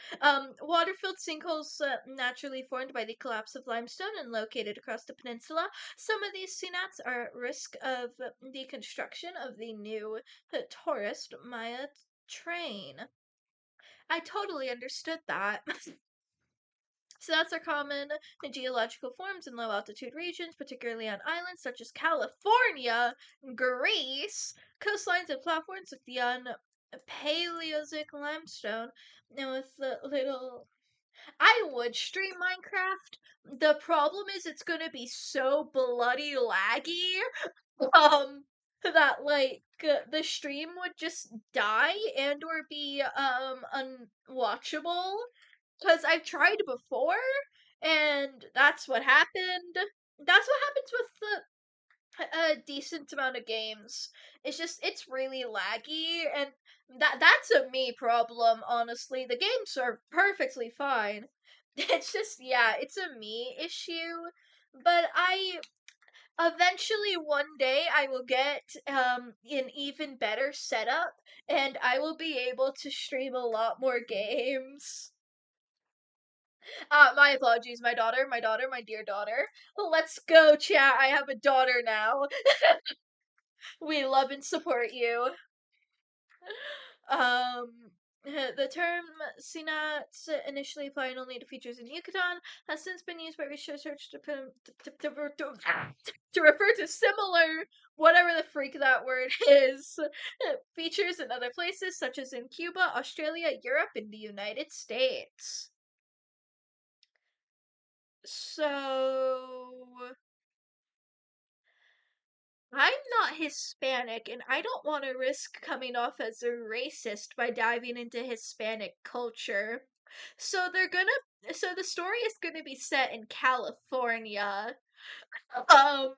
Water-filled sinkholes naturally formed by the collapse of limestone and located across the peninsula. Some of these cenotes are at risk of the construction of the new tourist Maya train. I totally understood that. Cenotes are common in geological forms in low altitude regions, particularly on islands such as California, Greece, coastlines, and platforms with young Paleozoic limestone, and with the little. I would stream Minecraft. The problem is it's gonna be so bloody laggy, that like the stream would just die and or be unwatchable. Because I've tried before, and that's what happened. That's what happens with a decent amount of games. It's really laggy, and that's a me problem, honestly. The games are perfectly fine. It's just, yeah, it's a me issue. But Eventually, one day, I will get an even better setup, and I will be able to stream a lot more games. My apologies, my dear daughter. Let's go, chat. I have a daughter now. We love and support you. Um, the term Sinat, initially applied only to features in Yucatan, has since been used by researchers to refer to similar, whatever the freak that word is, features in other places such as in Cuba, Australia, Europe, and the United States. So, I'm not Hispanic, and I don't want to risk coming off as a racist by diving into Hispanic culture. So so the story is gonna be set in California. Um,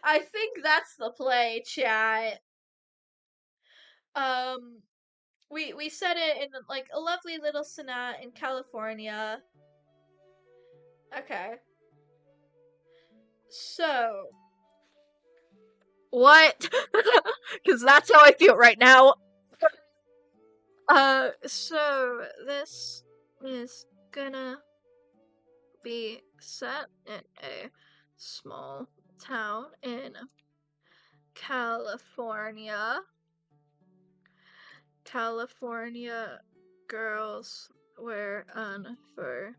I think that's the play, chat. Um, we set it in like a lovely little Sonat in California. Okay. So, what? Because that's how I feel right now. So this is gonna be set in a small town in California. California girls were unforgettable.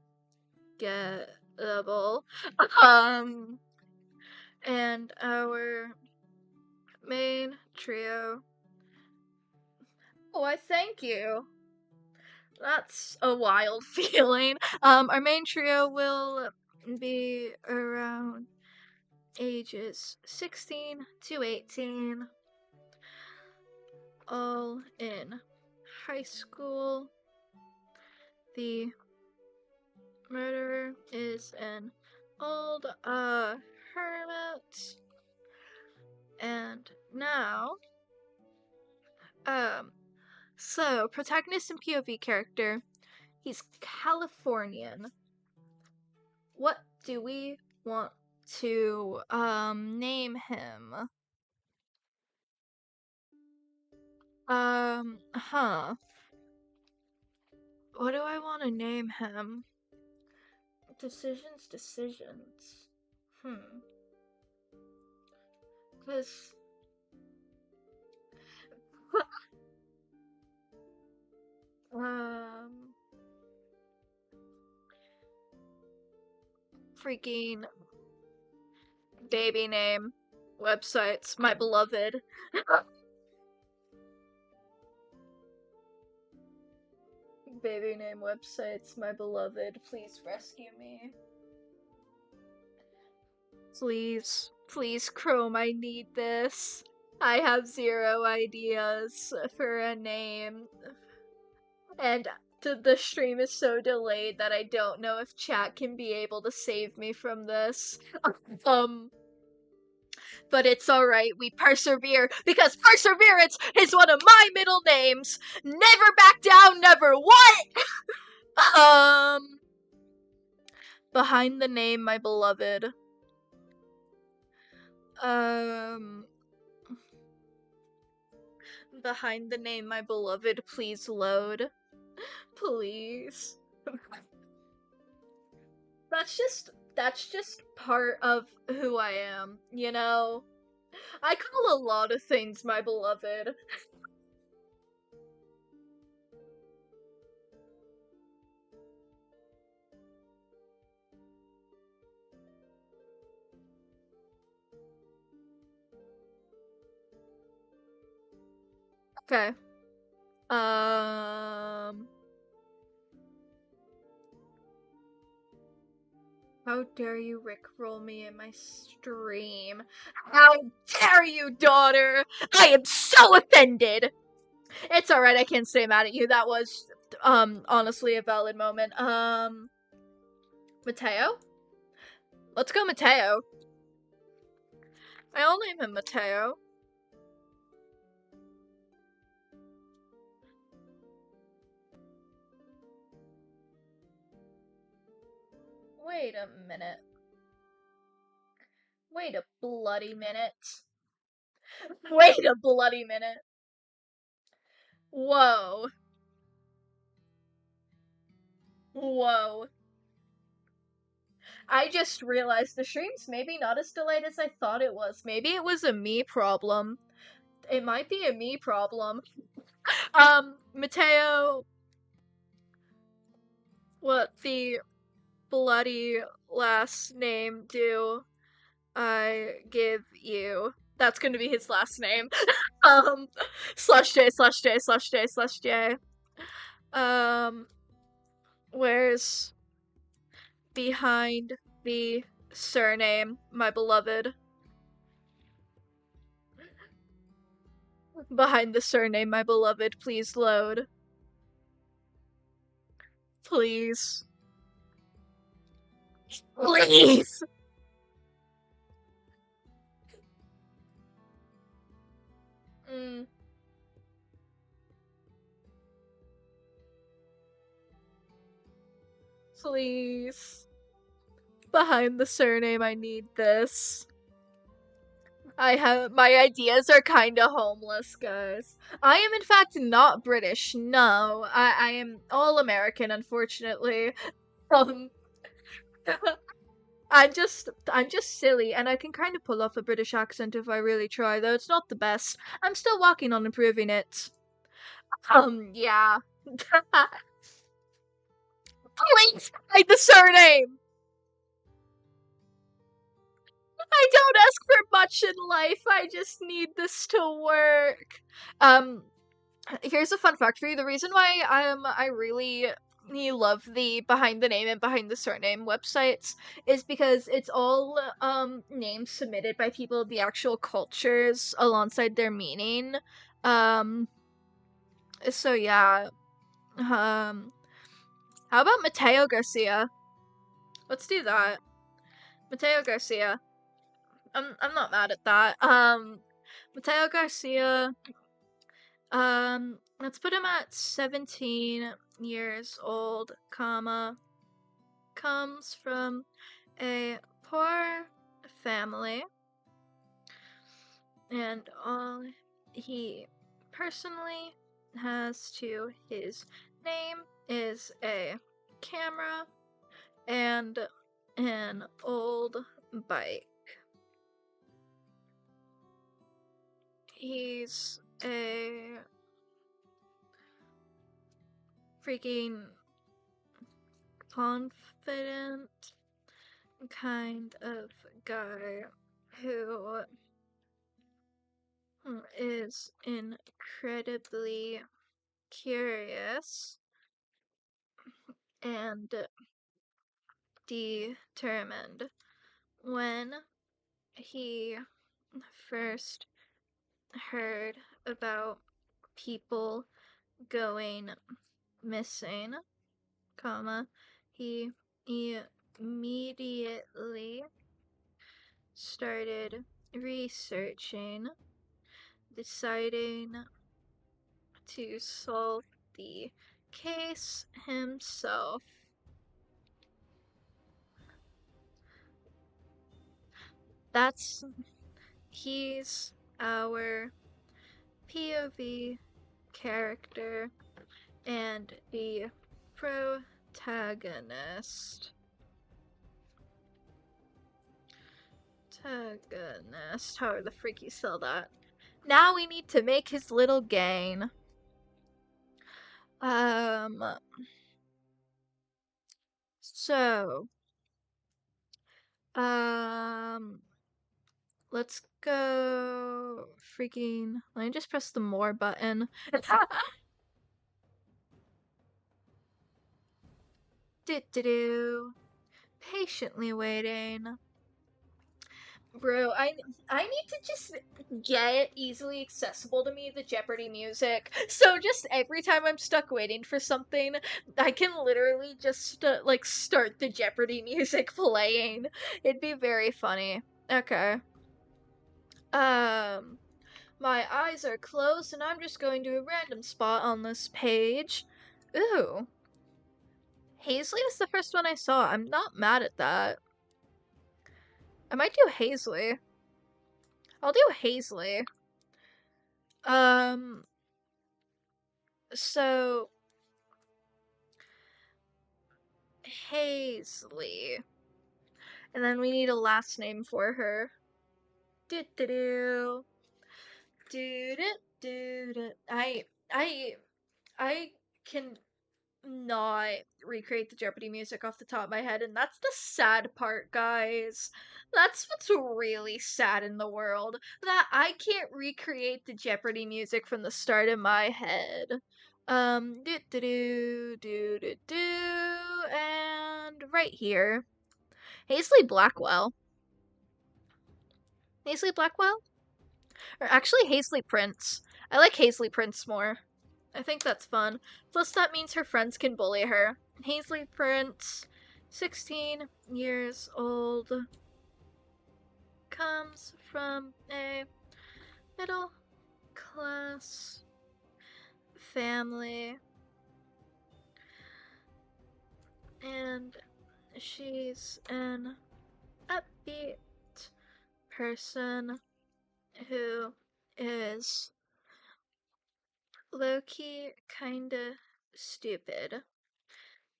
Um, and our main trio. Oh, I thank you. That's a wild feeling. Our main trio will be around ages 16 to 18, all in high school. The murderer is an old hermit, and now so protagonist and POV character, he's Californian. What do we want to name him? Huh. What do I want to name him? Decisions. Hmm. Cause um freaking baby name websites, my beloved. Baby name websites, my beloved, please rescue me. Please, Chrome, I need this. I have zero ideas for a name. And the stream is so delayed that I don't know if chat can be able to save me from this. Um, but it's alright, we persevere, because perseverance is one of my middle names! Never back down, never what? Behind the name, my beloved. Behind the name, my beloved, please load. Please. That's just part of who I am, you know? I call a lot of things my beloved. Okay. How dare you rickroll me in my stream? How dare you, daughter! I am so offended! It's alright, I can't stay mad at you. That was, honestly a valid moment. Mateo? Let's go Mateo. I'll name him Mateo. Wait a minute. Wait a bloody minute. Wait a bloody minute. Whoa. Whoa. I just realized the stream's maybe not as delayed as I thought it was. Maybe it was a me problem. It might be a me problem. Mateo, what the bloody last name do I give you? That's gonna be his last name. Slash J slash J slash J slash J. Um, where's behind the surname, my beloved? Behind the surname, my beloved, please load. Please. Please! Mm, please. Behind the surname, I need this. My ideas are kinda homeless, guys. I am in fact not British, no. I am all American, unfortunately. Um, I'm just silly, and I can kind of pull off a British accent if I really try, though it's not the best. I'm still working on improving it. Yeah. Please hide the surname! I don't ask for much in life, I just need this to work. Here's a fun fact for you. The reason why I really love the behind the name and behind the surname websites is because it's all names submitted by people of the actual cultures alongside their meaning. Um so yeah. How about Mateo Garcia? Let's do that. Mateo Garcia. I'm not mad at that. Mateo Garcia. Let's put him at 17 years old, comma, comes from a poor family, and all he personally has to his name is a camera and an old bike. He's a freaking confident kind of guy who is incredibly curious and determined. When he first heard about people going missing, comma, he immediately started researching, deciding to solve the case himself. He's our POV character and the protagonist. However the freak you spell that. Now we need to make his little gain. So, let's go freaking, let me just press the more button. Do patiently waiting. Bro, I need to just get easily accessible to me the Jeopardy music. So just every time I'm stuck waiting for something, I can literally just like start the Jeopardy music playing. It'd be very funny. Okay. My eyes are closed and I'm just going to a random spot on this page. Ooh. Hazley was the first one I saw. I'm not mad at that. I might do Hazley. I'll do Hazley. So Hazley. And then we need a last name for her. Do do do. Do do do do. I can not recreate the Jeopardy music off the top of my head, and that's the sad part, guys. That's what's really sad in the world. That I can't recreate the Jeopardy music from the start of my head. Do do do do do do, and right here, Hazley Blackwell. Hazley Blackwell? Or actually, Hazley Prince. I like Hazley Prince more. I think that's fun. Plus, that means her friends can bully her. Hazley Prince, 16 years old, comes from a middle class family, and she's an upbeat person who is low-key kinda stupid.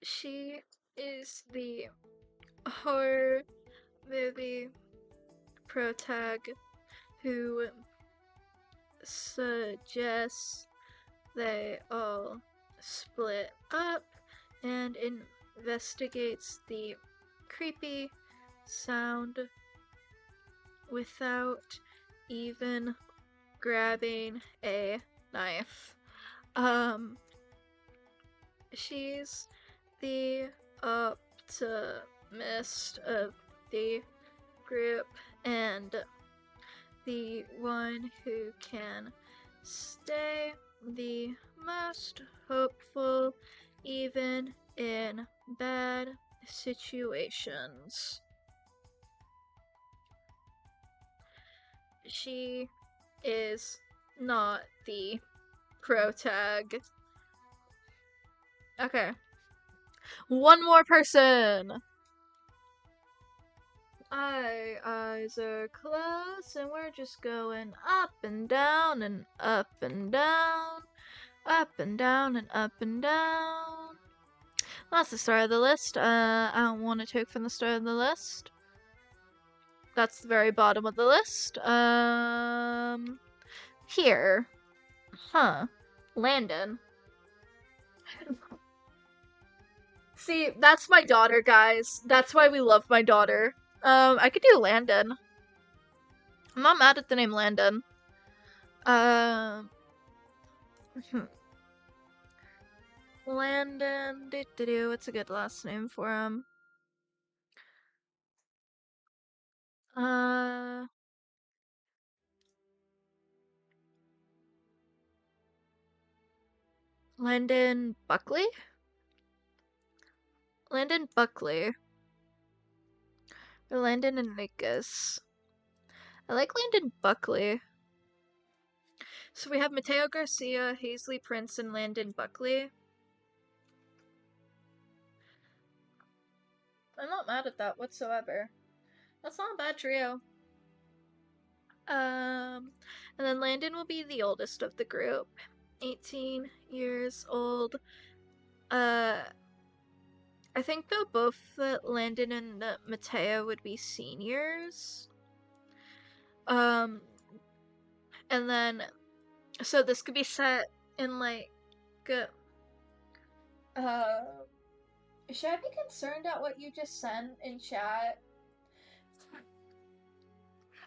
She is the horror movie protag who suggests they all split up and investigates the creepy sound without even grabbing a knife. She's the optimist of the group and the one who can stay the most hopeful even in bad situations. She is not the protag. Okay. One more person! Eyes are closed, and we're just going up and down and up and down, up and down and up and down. That's the start of the list. I don't want to take from the start of the list. That's the very bottom of the list. Here. Huh. Landon. See, that's my daughter, guys. That's why we love my daughter. I could do Landon. I'm not mad at the name Landon. Landon, what's a good last name for him? Landon Buckley? Landon Buckley. Or Landon Enriquez. I like Landon Buckley. So we have Mateo Garcia, Hazley Prince, and Landon Buckley. I'm not mad at that whatsoever. That's not a bad trio. And then Landon will be the oldest of the group. 18 years old. I think though both Landon and Mateo would be seniors. And then, so this could be set in like, should I be concerned at what you just sent in chat?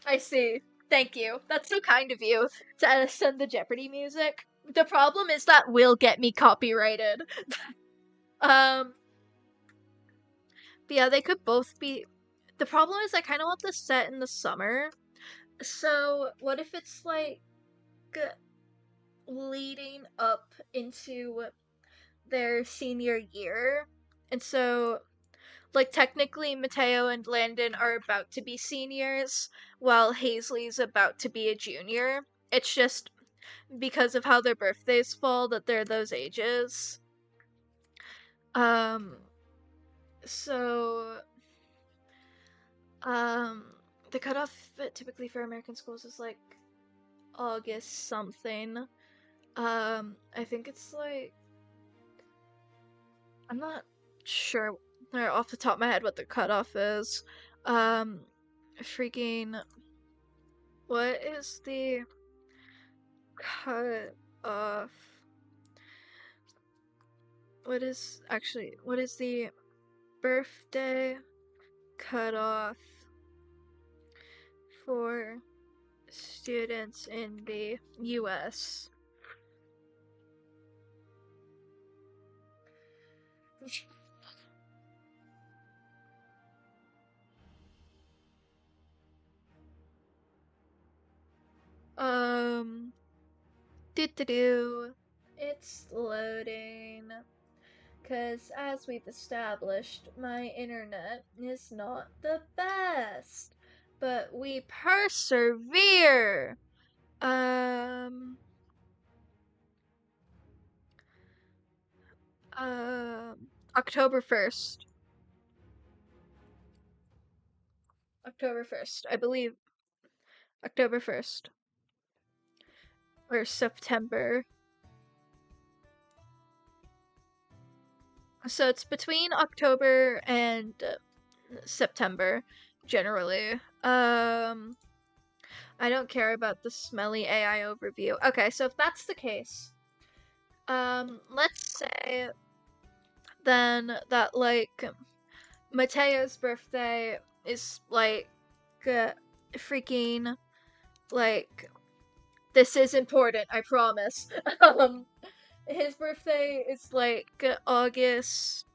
I see. Thank you. That's so kind of you to send the Jeopardy music. The problem is that will get me copyrighted. But yeah, they could both be. The problem is I kind of want this set in the summer. So what if it's like leading up into their senior year? And so like technically Mateo and Landon are about to be seniors while Hazley's about to be a junior. It's just because of how their birthdays fall that they're those ages. So um the cutoff typically for American schools is like August something. I think it's like, I'm not sure off the top of my head what the cutoff is. Um, freaking, what is the cutoff? What is the birthday cutoff for students in the US? Um, doo-doo-doo. It's loading. Because, as we've established, my internet is not the best. But we persevere! Um, October 1st. October 1st. I believe October 1st. Or September. So it's between October and September, generally. I don't care about the smelly AI overview. Okay, so if that's the case, let's say then that, like, Mateo's birthday is, like, freaking, like, this is important, I promise. His birthday is, like, August,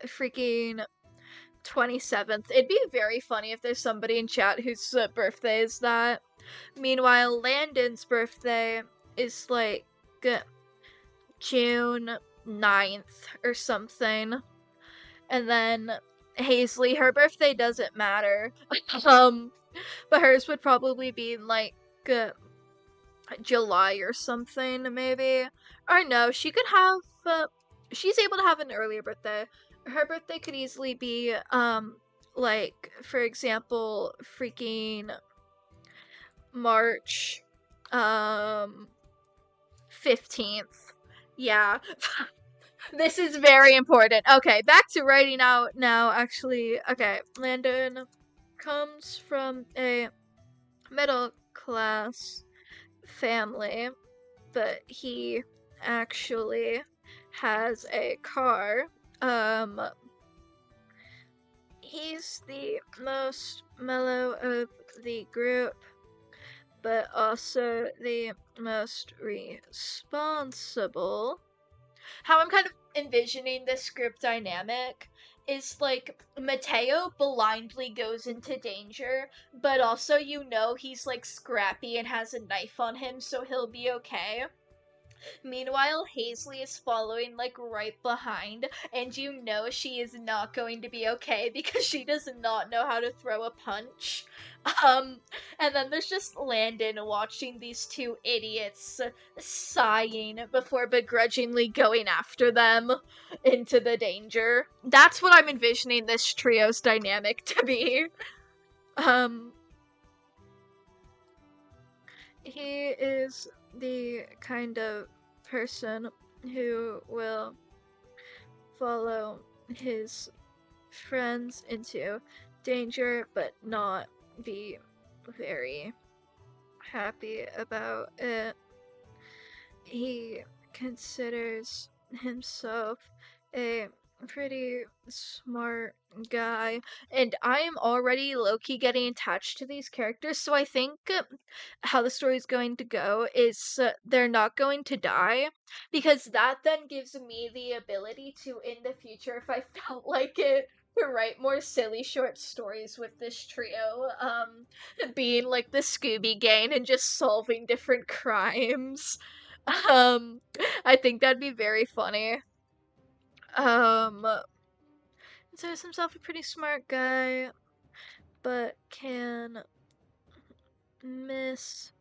freaking 27th. It'd be very funny if there's somebody in chat whose birthday is that. Meanwhile, Landon's birthday is like June 9th or something. And then Hazley, her birthday doesn't matter. But hers would probably be like July or something, maybe. Or no, she could have she's able to have an earlier birthday. Her birthday could easily be like, for example, freaking March 15th. Yeah. This is very important. Okay, back to writing out now, actually. Okay, Landon comes from a middle class family, but he actually has a car. He's the most mellow of the group, but also the most responsible. How I'm kind of envisioning this group dynamic is like Mateo blindly goes into danger, but also he's like scrappy and has a knife on him, so he'll be okay. Meanwhile, Hazley is following like right behind, and she is not going to be okay because she does not know how to throw a punch. Um, and then there's just Landon watching these two idiots sighing before begrudgingly going after them into the danger. That's what I'm envisioning this trio's dynamic to be. He is the kind of person who will follow his friends into danger but not be very happy about it. He considers himself a pretty smart guy, and I am already low-key getting attached to these characters, so I think how the story is going to go is they're not going to die, because that then gives me the ability to, in the future, if I felt like it, to write more silly short stories with this trio, being like the Scooby Gang and just solving different crimes. I think that'd be very funny. Um, considers himself a pretty smart guy, but can miss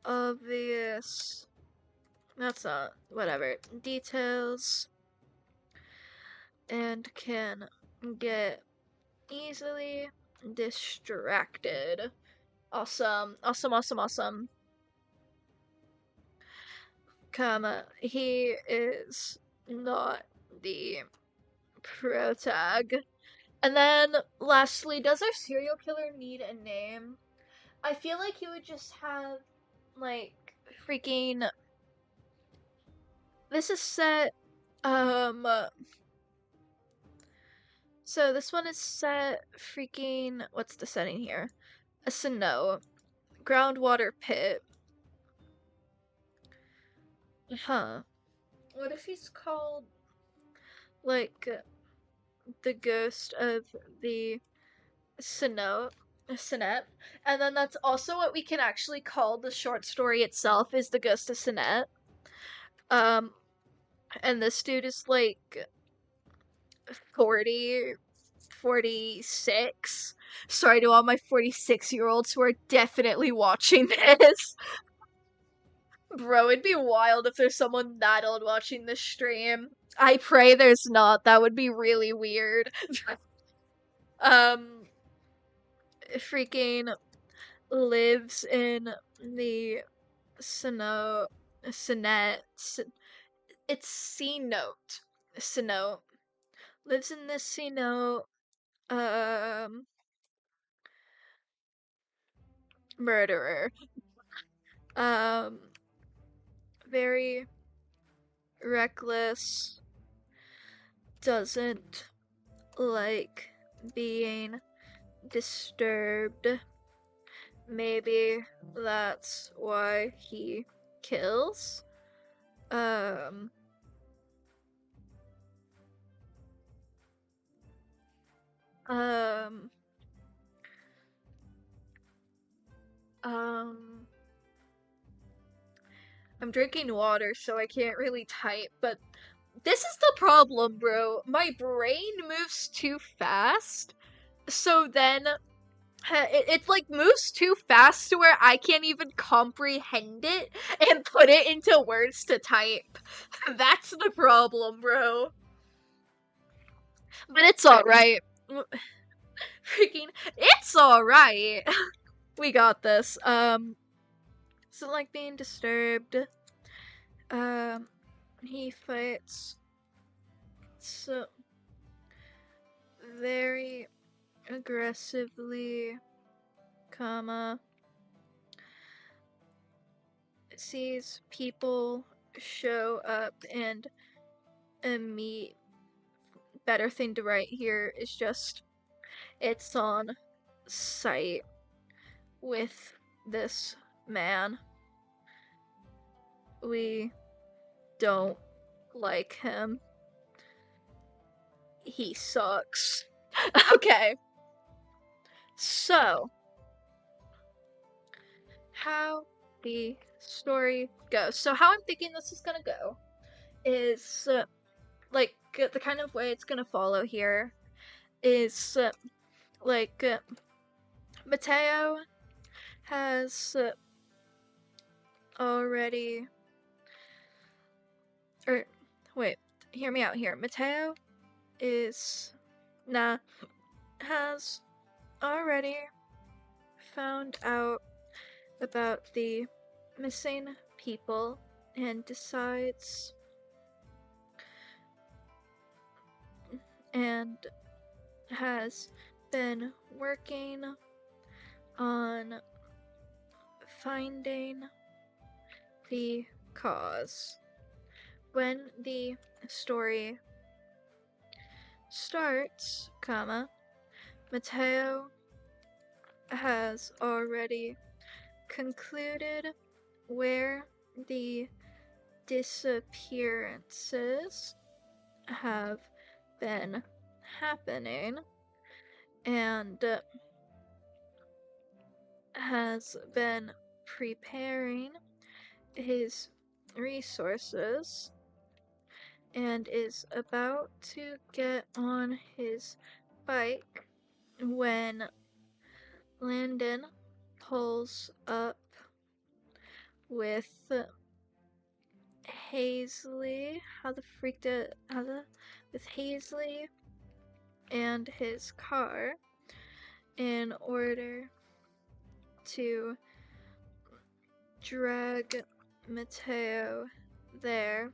obvious. That's not. Whatever. Details. And can get easily distracted. Awesome, awesome, awesome, awesome. Comma, he is not the protag. And then, lastly, does our serial killer need a name? I feel like he would just have, like, freaking. This is set, um. So this one is set freaking. What's the setting here? A snow. Groundwater pit. Huh. What if he's called, like, the ghost of the Sinnoh? Sinette. And then that's also what we can actually call the short story itself, is the ghost of Sinette. Um, and this dude is like 40, 46. Sorry to all my 46-year-olds who are definitely watching this. Bro, it'd be wild if there's someone that old watching this stream. I pray there's not. That would be really weird. um, freaking lives in the Sinnoh, Sinette, it's C-Note. Sinnoh. Lives in the Sinnoh, um, murderer. Um, very reckless, doesn't like being disturbed. Maybe that's why he kills. Um, um, um, I'm drinking water, so I can't really type, but this is the problem, bro. My brain moves too fast, so then it like moves too fast to where I can't even comprehend it and put it into words to type. That's the problem, bro. But it's alright. Freaking, it's alright. We got this. Doesn't like being disturbed. He fights so very aggressively, comma, sees people show up and meet. Better thing to write here is just, it's on site with this man. We don't like him. He sucks. Okay. So, how the story goes. So, how I'm thinking this is gonna go is, like, the kind of way it's gonna follow here is, like, Mateo has already. Or, wait, hear me out here. Mateo is. Has already found out about the missing people and decides and has been working on finding the cause. When the story starts, comma, Mateo has already concluded where the disappearances have been happening and has been preparing his resources and is about to get on his bike when Landon pulls up with Hazley. With Hazley and his car in order to drag Matteo there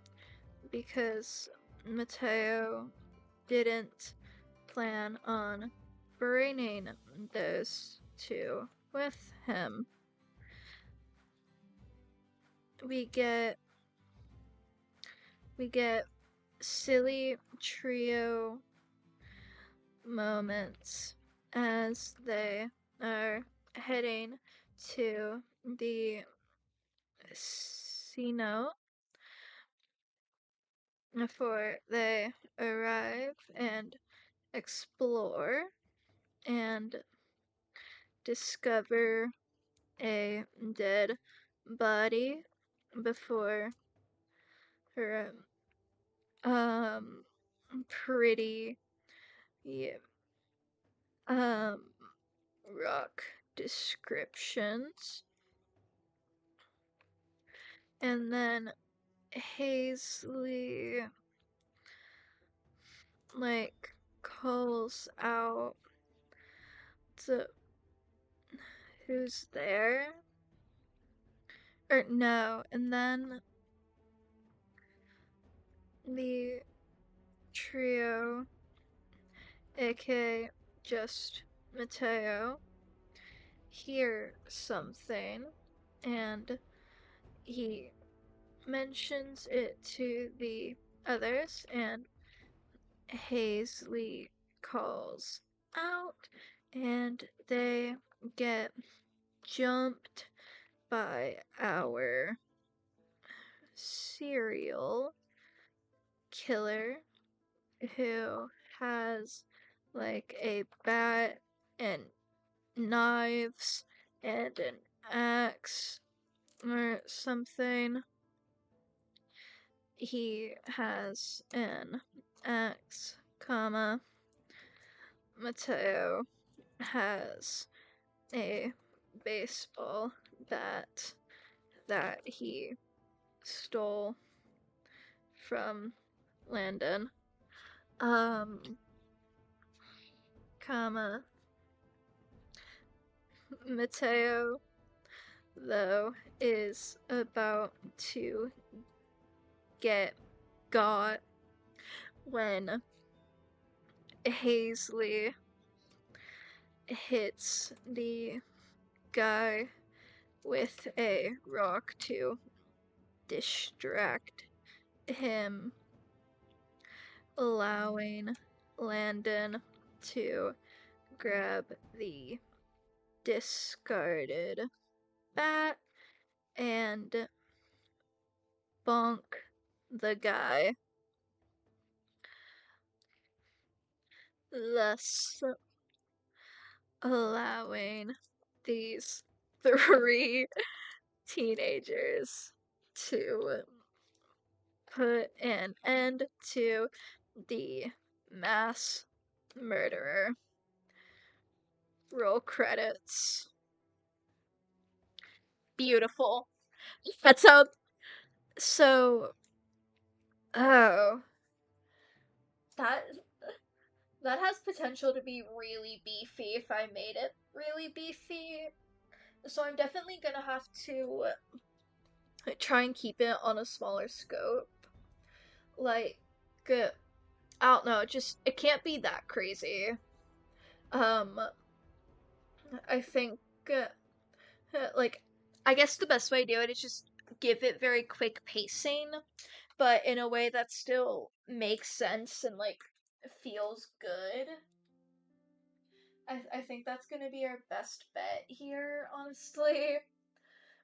because Matteo didn't plan on bringing those two with him. We get silly trio moments as they are heading to the casino before they arrive and explore and discover a dead body before her pretty, yeah, um rock descriptions. And then Hazley like calls out to who's there, or no, and then the trio, aka just Matteo, hear something and he mentions it to the others, and Hazley calls out, and they get jumped by our serial killer who has like a bat and knives and an axe or something. He has an axe, comma. Matteo has a baseball bat that he stole from Landon. Comma. Matteo, though, is about to get got when Hazley hits the guy with a rock to distract him, allowing Landon to grab the discarded bat and bonk the guy, thus allowing these three teenagers to put an end to the mass murderer. Roll credits. Beautiful. That sounds so. Oh, that that has potential to be really beefy if I made it really beefy. So I'm definitely gonna have to try and keep it on a smaller scope. Like, I don't know, just it can't be that crazy. Um, I think, like, I guess the best way to do it is just give it very quick pacing, but in a way that still makes sense and like feels good. I think that's gonna be our best bet here, honestly.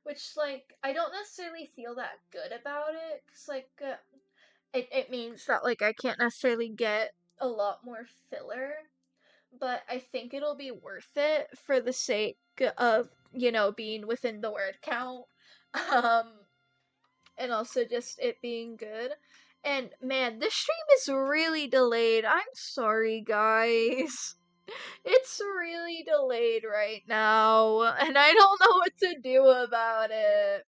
Which, like, I don't necessarily feel that good about it, because, like, it means that, like, I can't necessarily get a lot more filler, but I think it'll be worth it for the sake of, being within the word count, um, and also just it being good. And man, this stream is really delayed. I'm sorry, guys. It's really delayed right now, and I don't know what to do about it.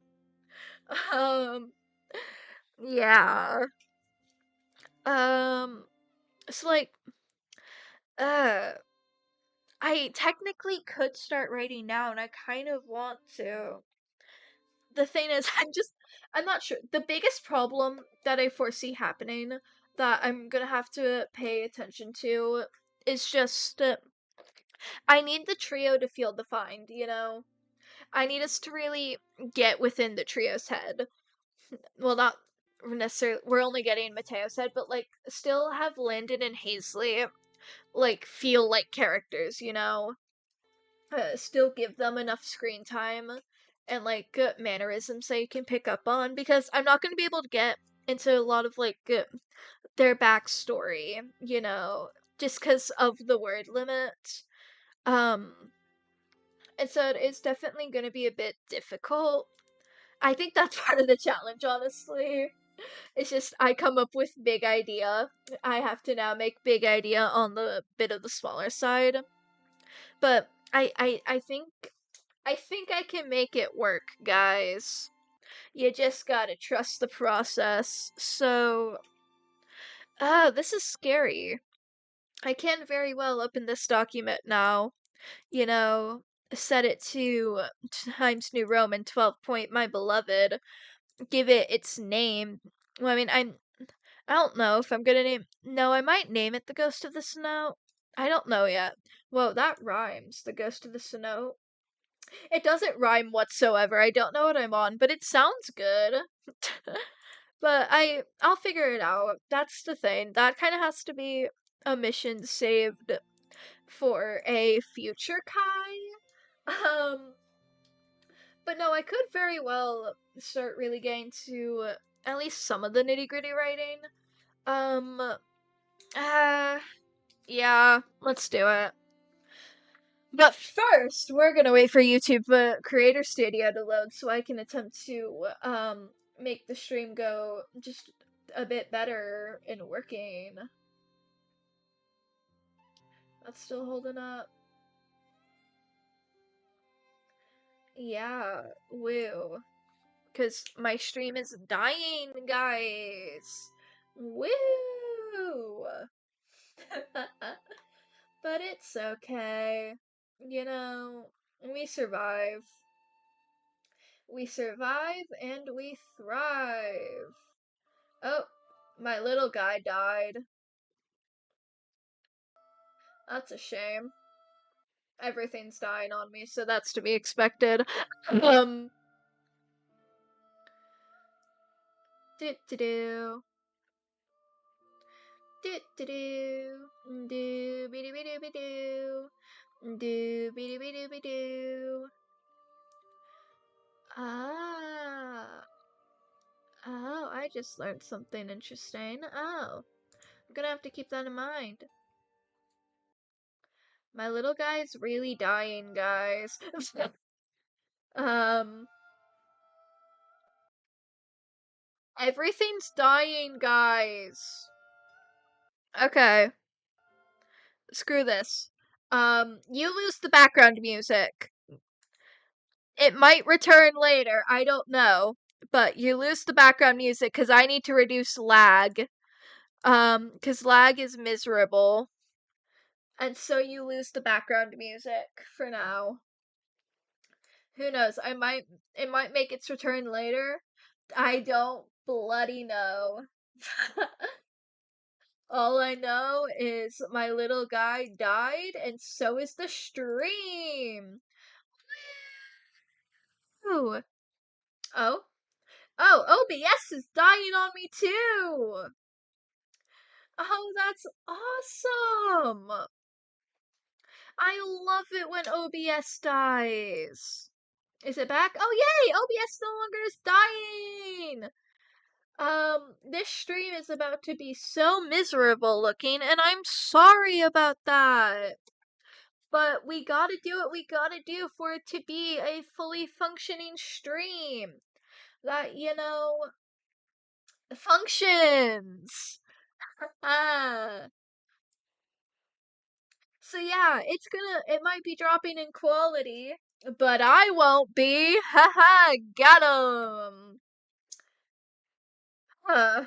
Um, yeah. Um, it's like, Uh, I technically could start writing now, and I kind of want to. The thing is, I'm not sure. The biggest problem that I foresee happening that I'm gonna have to pay attention to is just I need the trio to feel defined, you know? I need us to really get within the trio's head. Well, not necessarily, we're only getting Mateo's head, but like, still have Landon and Hazley, like, feel like characters, you know? Still give them enough screen time and like mannerisms that you can pick up on because I'm not going to be able to get into a lot of like their backstory, you know, just because of the word limit. Um, and so it's definitely going to be a bit difficult. I think that's part of the challenge, honestly. It's just I come up with big idea. I have to now make big idea on the bit of the smaller side. But I think I can make it work, guys. You just gotta trust the process. So, this is scary. I can very well open this document now. You know, set it to Times New Roman 12 point my beloved. Give it its name. Well, I mean, I don't know if I'm gonna name. No, I might name it the Ghost of the Snow. I don't know yet. Whoa, that rhymes. The Ghost of the Snow. It doesn't rhyme whatsoever. I don't know what I'm on, but it sounds good. But I'll figure it out. That's the thing. That kind of has to be a mission saved for a future Kai. But no, I could very well start really getting to at least some of the nitty-gritty writing. Um uh yeah, let's do it. But first, we're gonna wait for YouTube Creator Studio to load so I can attempt to make the stream go just a bit better and working. That's still holding up. Yeah, woo. Cause my stream is dying, guys. Woo! But it's okay. You know, we survive. We survive and we thrive. Oh, my little guy died. That's a shame. Everything's dying on me, so that's to be expected. Um, do do do. Do do do. Do be do be do be do. Do be do be do be do. Ah. Oh, I just learned something interesting. Oh. I'm gonna have to keep that in mind. My little guy's really dying, guys. um, Everything's dying, guys. Okay, screw this. You lose the background music. It might return later, I don't know. But you lose the background music because I need to reduce lag. Because lag is miserable. And so you lose the background music for now. Who knows? It might make its return later. I don't bloody know. All I know is my little guy died and so is the stream. Ooh. Oh. Oh, OBS is dying on me too. Oh, that's awesome. I love it when OBS dies. Is it back? Oh, yay! OBS no longer is dying. This stream is about to be so miserable looking, and I'm sorry about that. But we gotta do what we gotta do for it to be a fully functioning stream. That, functions. Ah. So yeah, it might be dropping in quality, but I won't be. Haha, got 'em. Huh.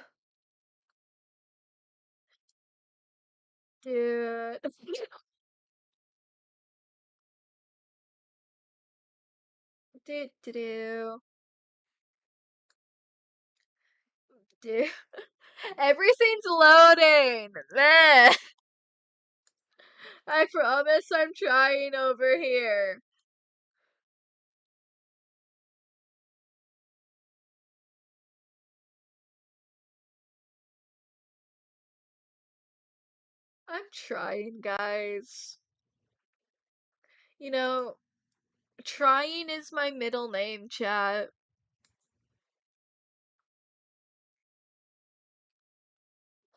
Dude. Do do do. Dude. Everything's loading. Meh. I promise I'm trying over here. I'm trying, guys. You know, trying is my middle name, chat.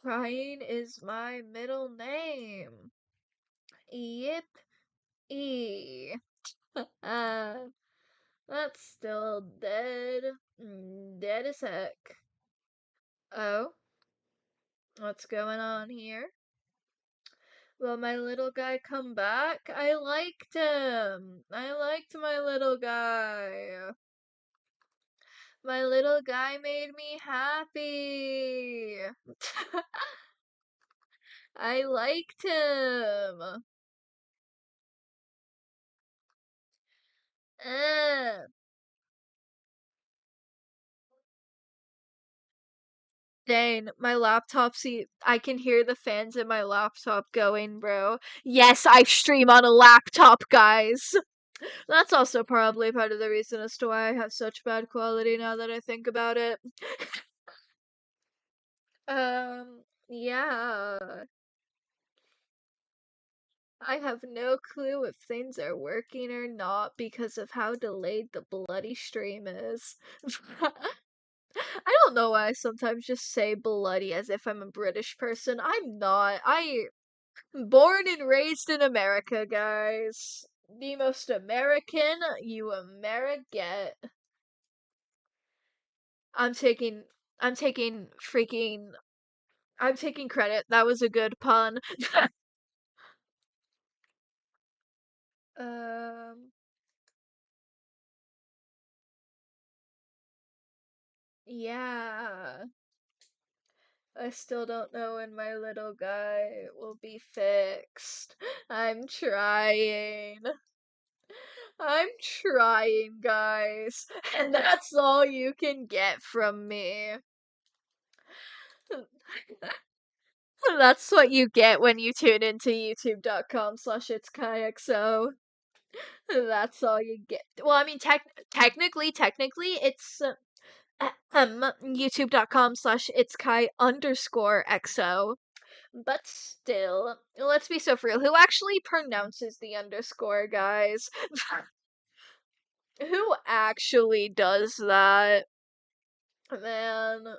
Trying is my middle name. Yip E. Uh, that's still dead. Dead as heck. Oh, what's going on here? Will my little guy come back? I liked him. I liked my little guy. My little guy made me happy. I liked him. Eh. Dang, my laptop, see, I can hear the fans in my laptop going, bro. Yes, I stream on a laptop, guys. That's also probably part of the reason as to why I have such bad quality now that I think about it. Yeah. I have no clue if things are working or not because of how delayed the bloody stream is. I don't know why I sometimes just say bloody as if I'm a British person. I'm not. Born and raised in America, guys. The most American you Ameriget. I'm taking I'm taking freaking I'm taking credit. That was a good pun. um yeah. I still don't know when my little guy will be fixed. I'm trying. I'm trying, guys. And that's all you can get from me. That's what you get when you tune into youtube.com/itskayXO. That's all you get. Well, I mean, technically, it's youtube.com/itskai_XO. But still, let's be so for real. Who actually pronounces the underscore, guys? Who actually does that? Man,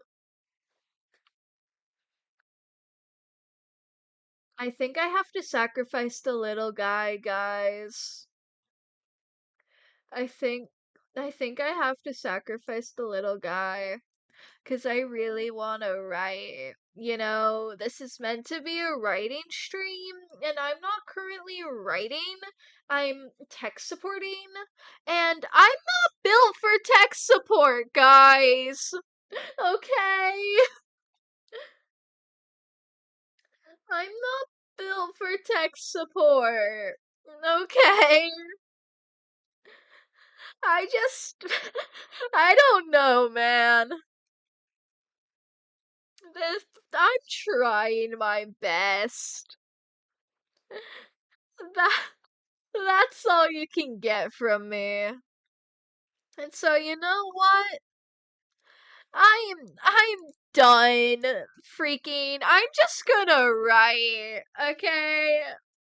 I think I have to sacrifice the little guy, guys. I think I think I have to sacrifice the little guy. 'Cause I really want to write. You know, this is meant to be a writing stream, and I'm not currently writing. I'm tech supporting, and I'm not built for tech support, guys. Okay? I'm not built for tech support. Okay? I just. I don't know, man. This. I'm trying my best. That. That's all you can get from me. And so you know what? I'm done freaking. I'm just gonna write, okay?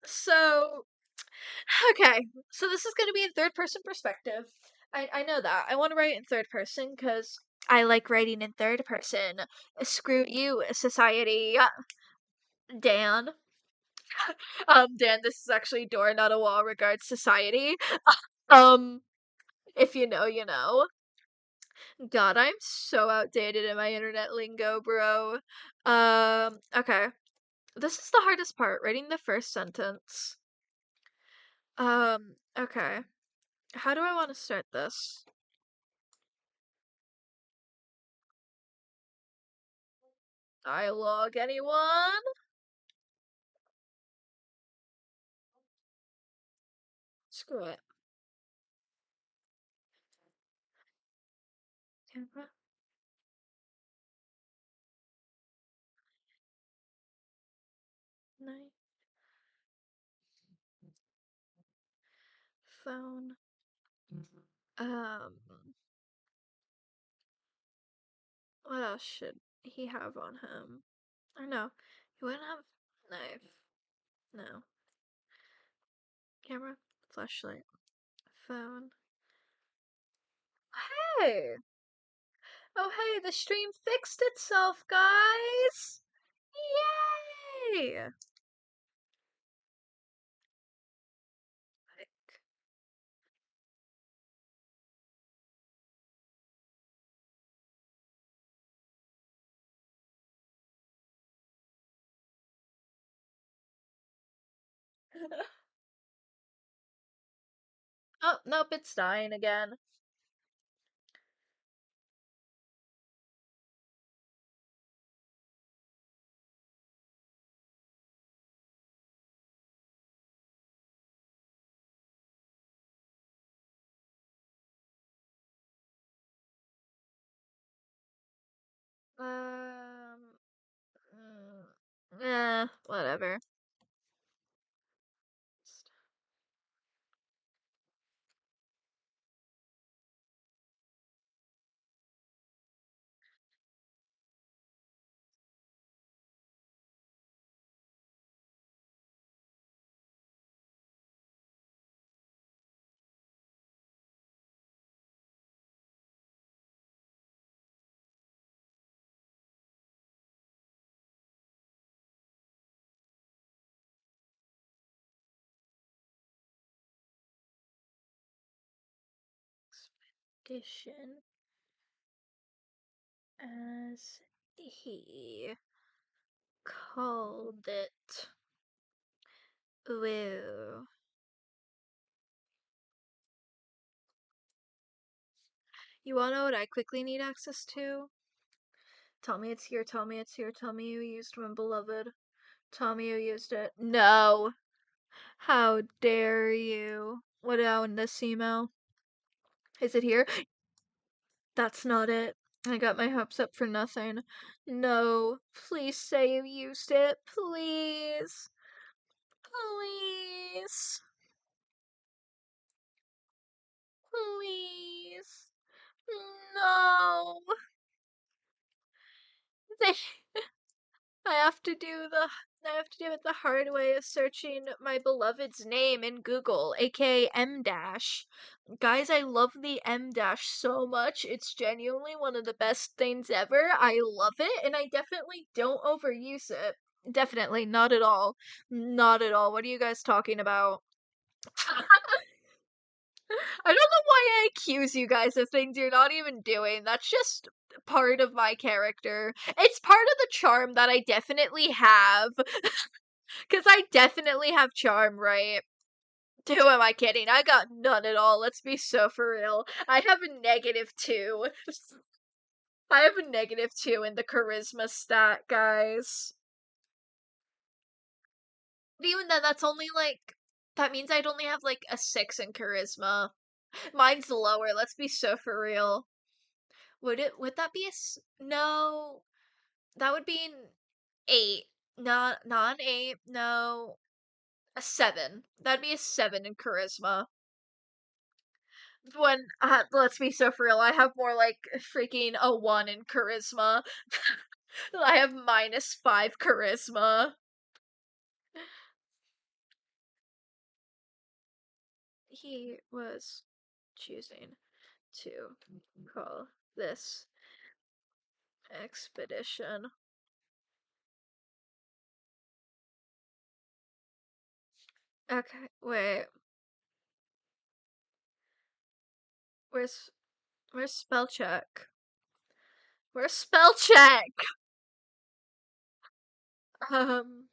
So okay. So this is gonna be in third person perspective. I know that. I want to write in third person because I like writing in third person. Screw you, society. Dan. Dan, this is actually door, not a wall. Regards society. Um, if you know, you know. God, I'm so outdated in my internet lingo, bro. Okay. This is the hardest part, writing the first sentence. Okay. How do I want to start this? Dialogue, anyone? Screw it. Camera. Night. Phone. Um, what else should he have on him? I don't know. He wouldn't have knife. No. Camera. Flashlight. Phone. Hey! Oh, hey, the stream fixed itself, guys! Yay! Oh, nope, it's dying again. Um, whatever. Expedition as he called it. Woo. You wanna know what I quickly need access to? Tell me it's here, tell me it's here, tell me you used my beloved. Tell me you used it. No! How dare you? What about in this email? Is it here? That's not it. I got my hopes up for nothing. No, please say you used it. Please. Please. Please. No. They I have to do the I have to do it the hard way of searching my beloved's name in Google, aka M dash. Guys, I love the M dash so much. It's genuinely one of the best things ever. I love it, and I definitely don't overuse it. Definitely, not at all. Not at all. What are you guys talking about? I don't know why I accuse you guys of things you're not even doing. That's just part of my character. It's part of the charm that I definitely have. Because I definitely have charm, right? Who am I kidding? I got none at all. Let's be so for real. I have a -2. I have a -2 in the charisma stat, guys. But even then, that's only like. That means I'd only have like a 6 in charisma. Mine's lower. Let's be so for real. Would that be no, that would be an 8. Not an 8, no. A 7. That'd be a 7 in charisma. When let's be so for real, I have more like freaking a 1 in charisma. I have -5 charisma. He was choosing to call this expedition. Okay, wait. Where's where's spell check? Where's spell check? Um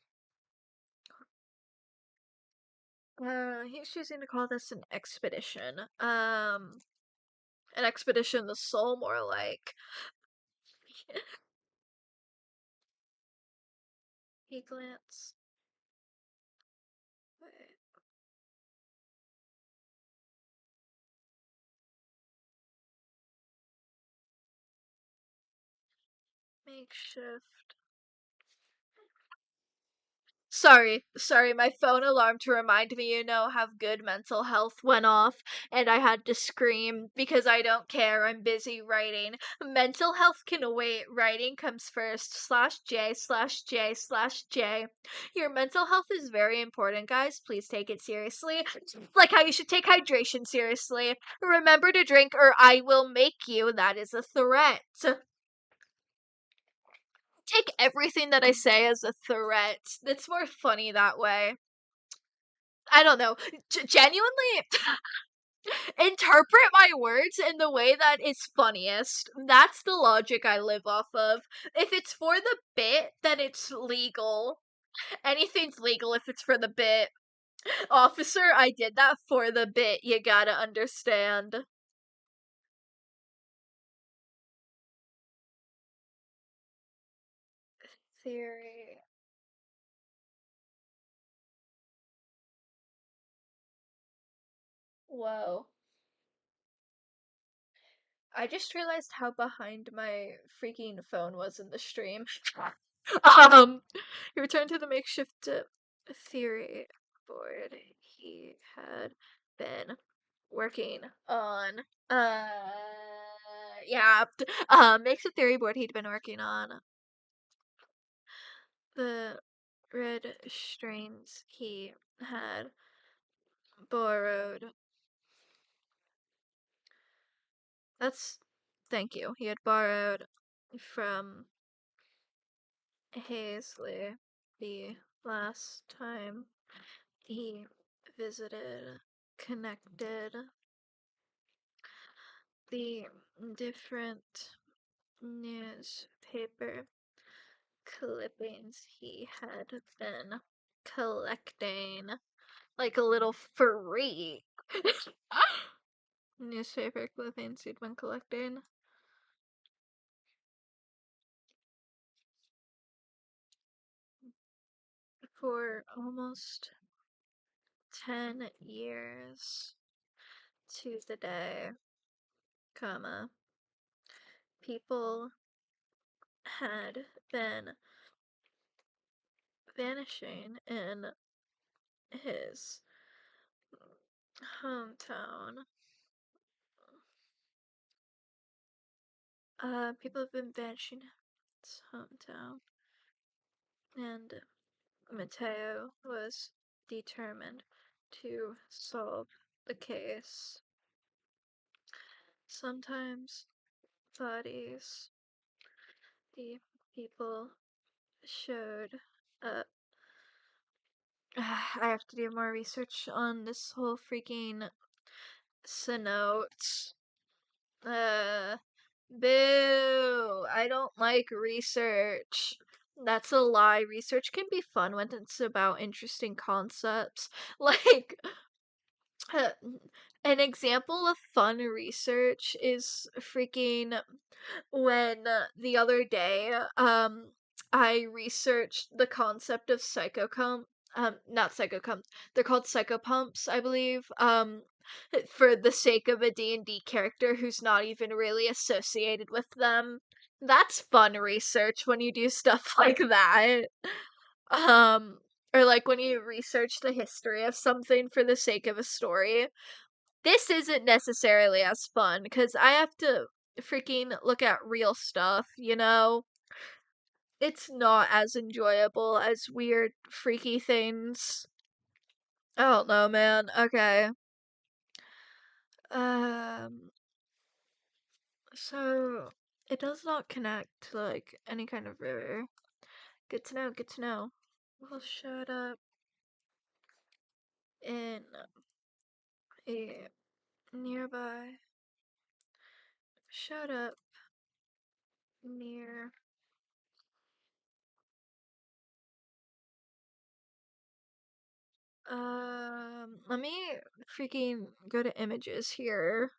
he's choosing to call this an expedition. An expedition the soul more like. He glanced. Wait. makeshift. Sorry, my phone alarm to remind me, how good mental health went off, and I had to scream because I don't care. I'm busy writing. Mental health can wait. Writing comes first. /J/J/J. Your mental health is very important, guys. Please take it seriously. Like how you should take hydration seriously. Remember to drink or I will make you. That is a threat. Take everything that I say as a threat. It's more funny that way. I don't know. Genuinely interpret my words in the way that is funniest. That's the logic I live off of. If it's for the bit, then it's legal. Anything's legal if it's for the bit. Officer, I did that for the bit. You gotta understand. Theory. Whoa. I just realized how behind my freaking phone was in the stream. um, he returned to the makeshift theory board he had been working on. Yeah. Makes a theory board he'd been working on. The red strains he had borrowed. That's, thank you. He had borrowed from Hazley the last time he visited, connected the different newspaper clippings he had been collecting like a little freak. Newspaper clippings he'd been collecting for almost 10 years to the day, comma, people had been vanishing in his hometown. People have been vanishing in his hometown, and Mateo was determined to solve the case. Sometimes bodies, the people showed up. I have to do more research on this whole freaking cenote. Uh, Boo! I don't like research. That's a lie. Research can be fun when it's about interesting concepts. Like, an example of fun research is freaking when the other day, I researched the concept of not psychocom, they're called psychopumps, I believe, for the sake of a D&D character who's not even really associated with them. That's fun research when you do stuff like that. Um, or like when you research the history of something for the sake of a story. This isn't necessarily as fun because I have to freaking look at real stuff, you know? It's not as enjoyable as weird, freaky things. I don't know, man. Okay. Um, so it does not connect to like any kind of river. Good to know, good to know. Well, showed up in a nearby, showed up near, let me freaking go to images here.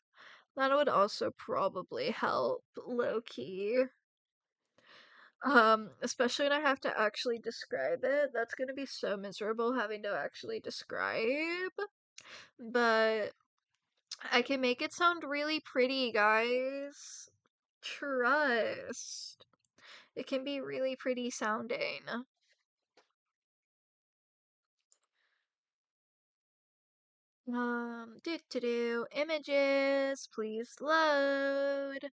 That would also probably help, low key. Especially when I have to actually describe it. That's gonna be so miserable having to actually describe. But I can make it sound really pretty, guys. Trust. It can be really pretty sounding. Images, please load.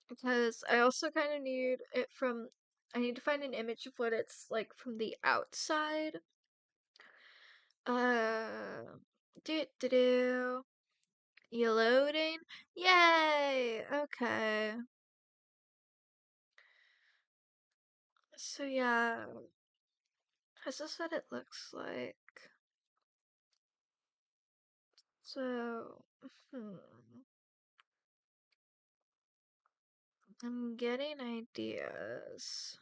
Because I also kind of need it from, I need to find an image of what it's like from the outside. Uh, You loading? Yay! Okay. So yeah, is this what it looks like? So, I'm getting ideas.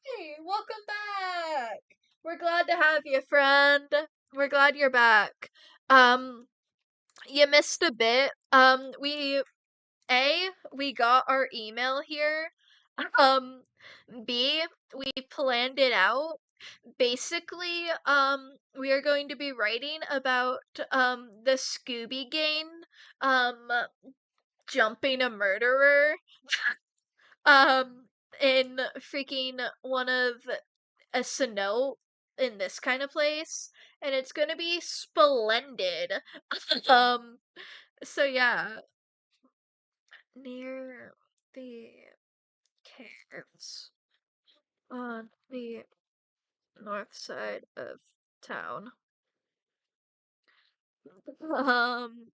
Hey, welcome back! We're glad to have you, friend. We're glad you're back. Um, you missed a bit. We got our email here. Um, B, we planned it out. Basically, we are going to be writing about, the Scooby Gang, um, jumping a murderer, um, in freaking one of a cenote in this kind of place, and it's gonna be splendid. Um, so yeah, near the caves on the north side of town. Um,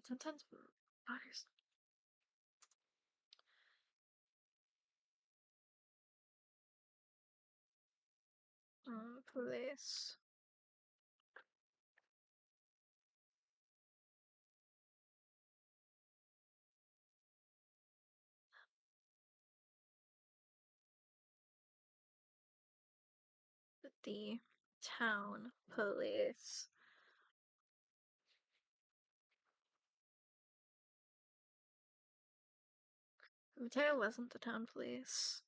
sometimes bodies police. The town police. Mateo wasn't the town police.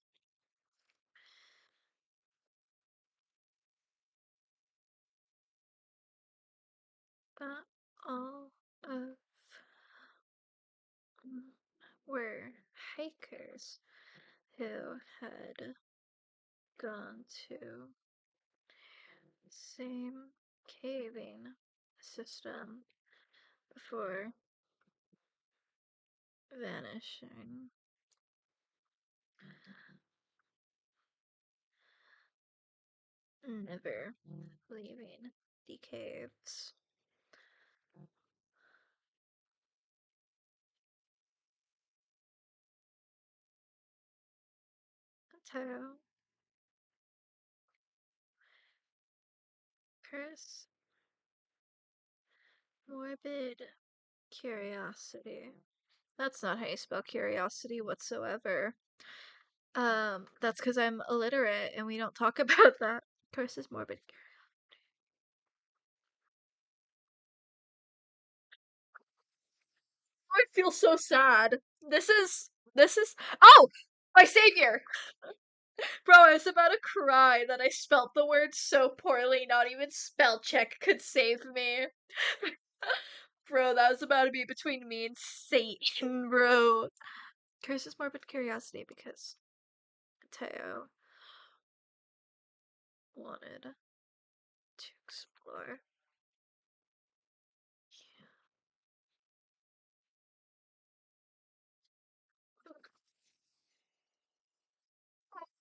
But all of them were hikers who had gone to the same caving system before vanishing, never leaving the caves. Mateo, Chris, morbid curiosity. That's not how you spell curiosity whatsoever. That's because I'm illiterate and we don't talk about that. Curses morbid. I feel so sad. This is oh, my savior. Bro, I was about to cry that I spelt the word so poorly, not even spell check could save me. Bro, that was about to be between me and Satan, bro. Curses morbid curiosity because Teo wanted to explore.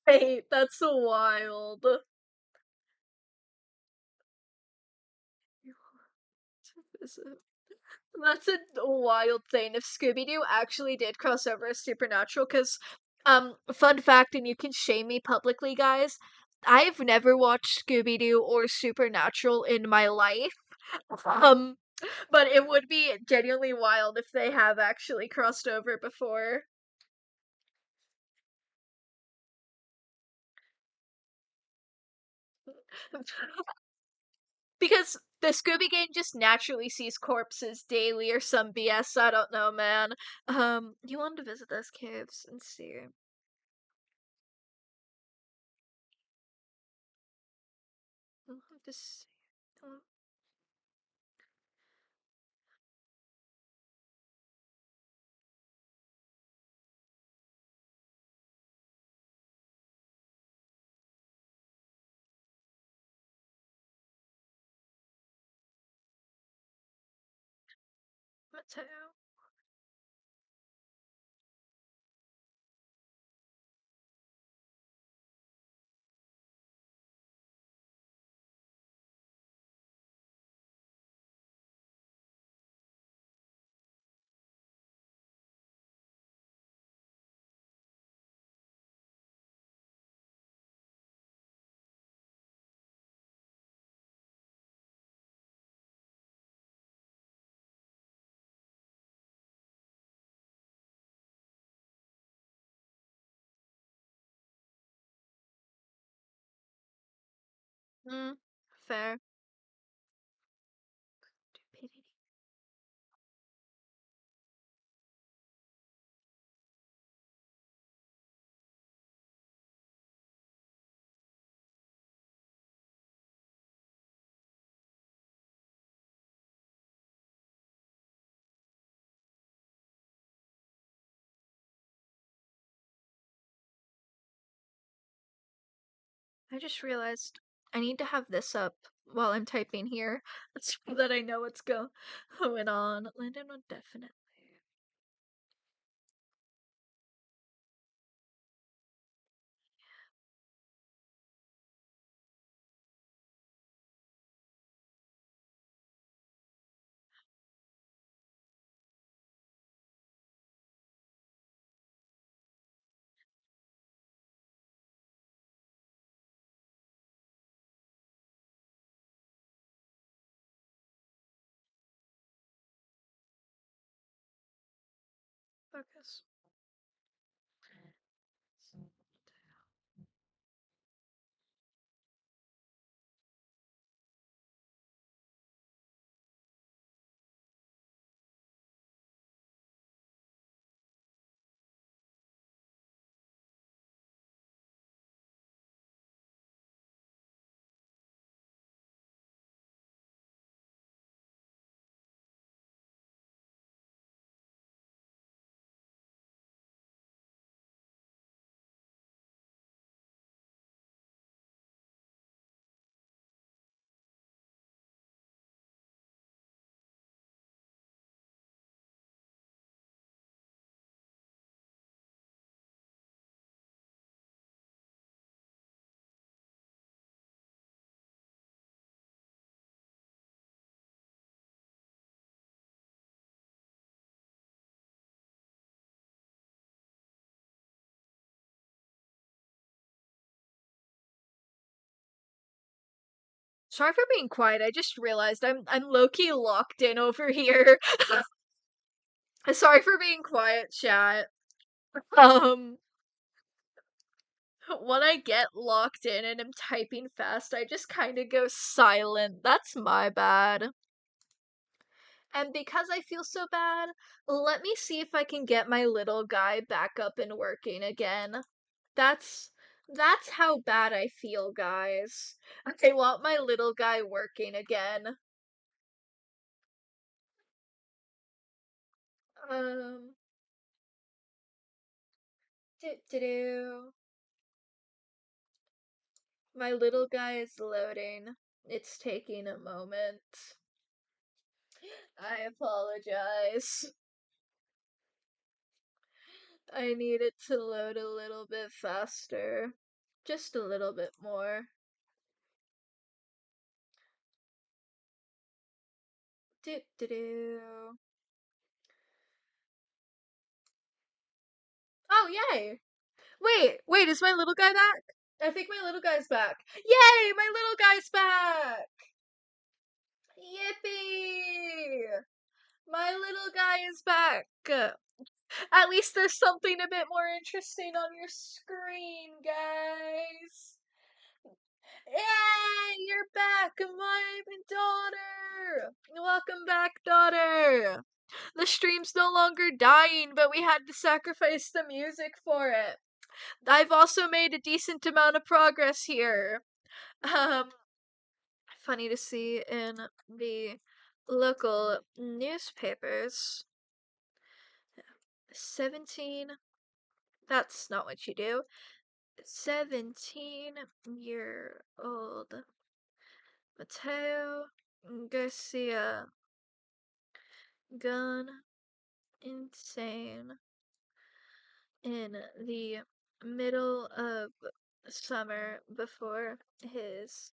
Wait, that's so wild. That's a wild thing if Scooby Doo actually did cross over as Supernatural. Because, fun fact, and you can shame me publicly, guys. I've never watched Scooby Doo or Supernatural in my life. Um, but it would be genuinely wild if they have actually crossed over before. Because the Scooby Gang just naturally sees corpses daily or some BS. I don't know, man. You wanted to visit those caves and see. I'll have to see. Mateo. Mm, fair. Stupidity. I just realized I need to have this up while I'm typing here. So that I know what's going on. Landon would definitely. Focus. Sorry for being quiet. I just realized I'm low-key locked in over here. Sorry for being quiet, chat. Um, when I get locked in and am typing fast, I just kind of go silent. That's my bad. And because I feel so bad, let me see if I can get my little guy back up and working again. That's that's how bad I feel, guys. I want my little guy working again. Um, do. My little guy is loading. It's taking a moment. I apologize. I need it to load a little bit faster. Just a little bit more. Do. Oh, yay! Wait, is my little guy back? I think my little guy's back. Yay, my little guy's back! Yippee! My little guy is back. At least there's something a bit more interesting on your screen, guys. Yay, you're back, my daughter. Welcome back, daughter. The stream's no longer dying, but we had to sacrifice the music for it. I've also made a decent amount of progress here. Um, funny to see in the local newspapers. 17. That's not what you do. 17-year-old Mateo Garcia gone insane in the middle of summer before his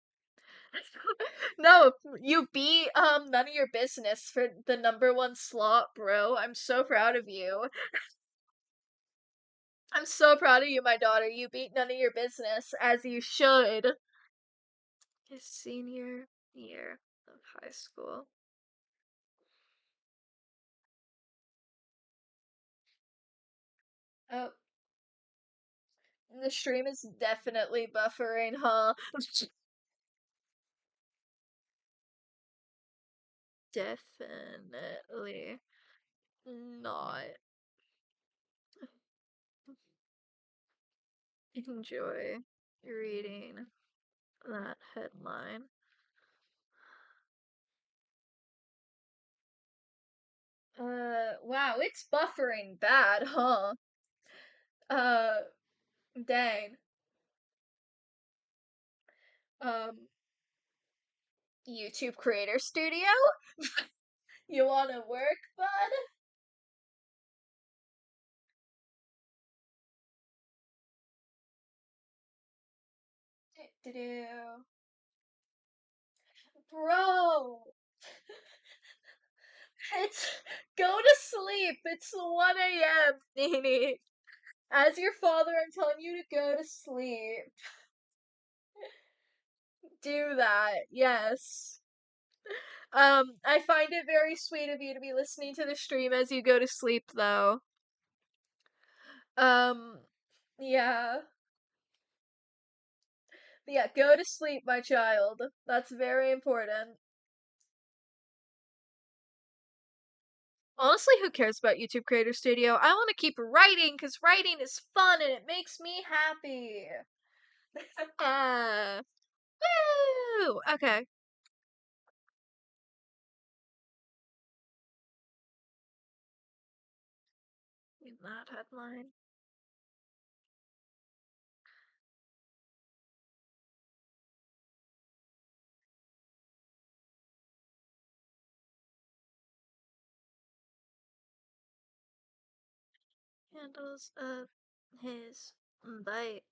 No, you beat None of Your Business for the #1 slot, bro. I'm so proud of you. I'm so proud of you, my daughter. You beat None of Your Business, as you should. His senior year of high school. Oh, the stream is definitely buffering, huh? Definitely not enjoy reading that headline. Wow, it's buffering bad, huh? Uh, dang. Um, YouTube Creator Studio? You wanna work, bud? Do-do-do. Bro! It's go to sleep. It's 1 a.m., Nini. As your father, I'm telling you to go to sleep. Do that. Yes. I find it very sweet of you to be listening to the stream as you go to sleep though. Um yeah. Yeah, go to sleep, my child. That's very important. Honestly, who cares about YouTube Creator Studio? I want to keep writing because writing is fun and it makes me happy. uh, woo! Okay. In that headline. Handles of his bite.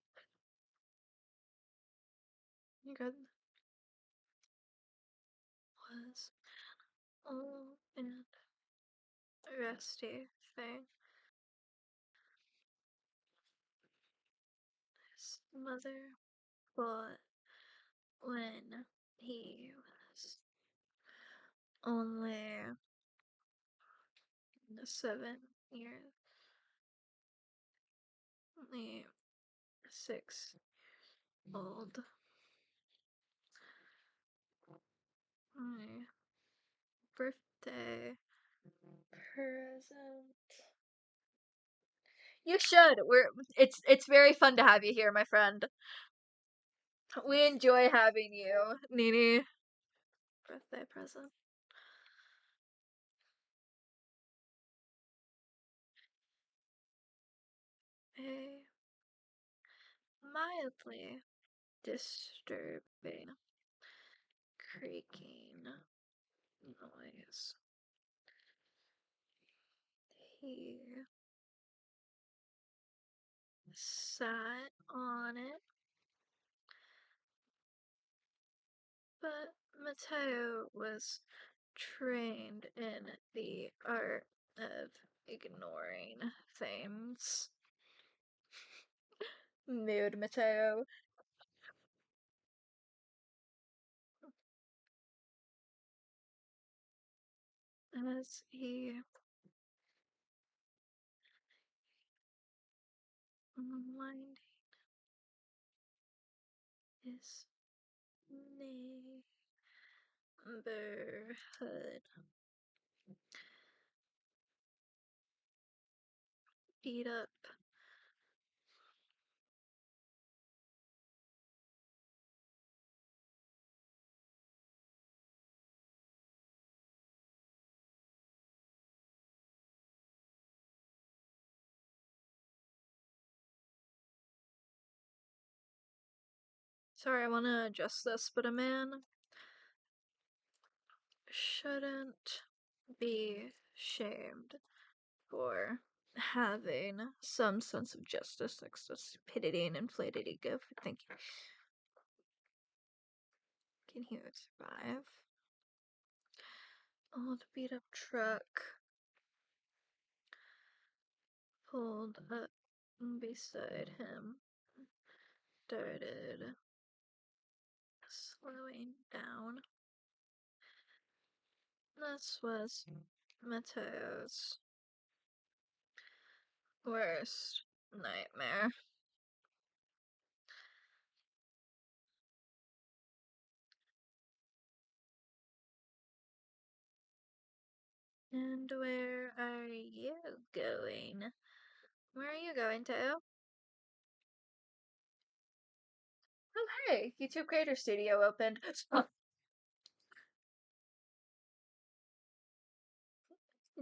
You got was all and rusty thing. His mother bought when he was only 7 years, only 6 old. My birthday present. You should. It's very fun to have you here, my friend. We enjoy having you, Nini. Birthday present. A mildly disturbing creaking noise. He sat on it, but Matteo was trained in the art of ignoring things. Mood Matteo. As he minding his neighborhood. Beat up. Sorry, I want to adjust this, but a man shouldn't be shamed for having some sense of justice next to stupidity and inflated ego. Thank you. Can he survive? Old beat up truck pulled up beside him, started slowing down. This was Mateo's worst nightmare. And where are you going? Where are you going to? Oh, hey, YouTube Creator Studio opened.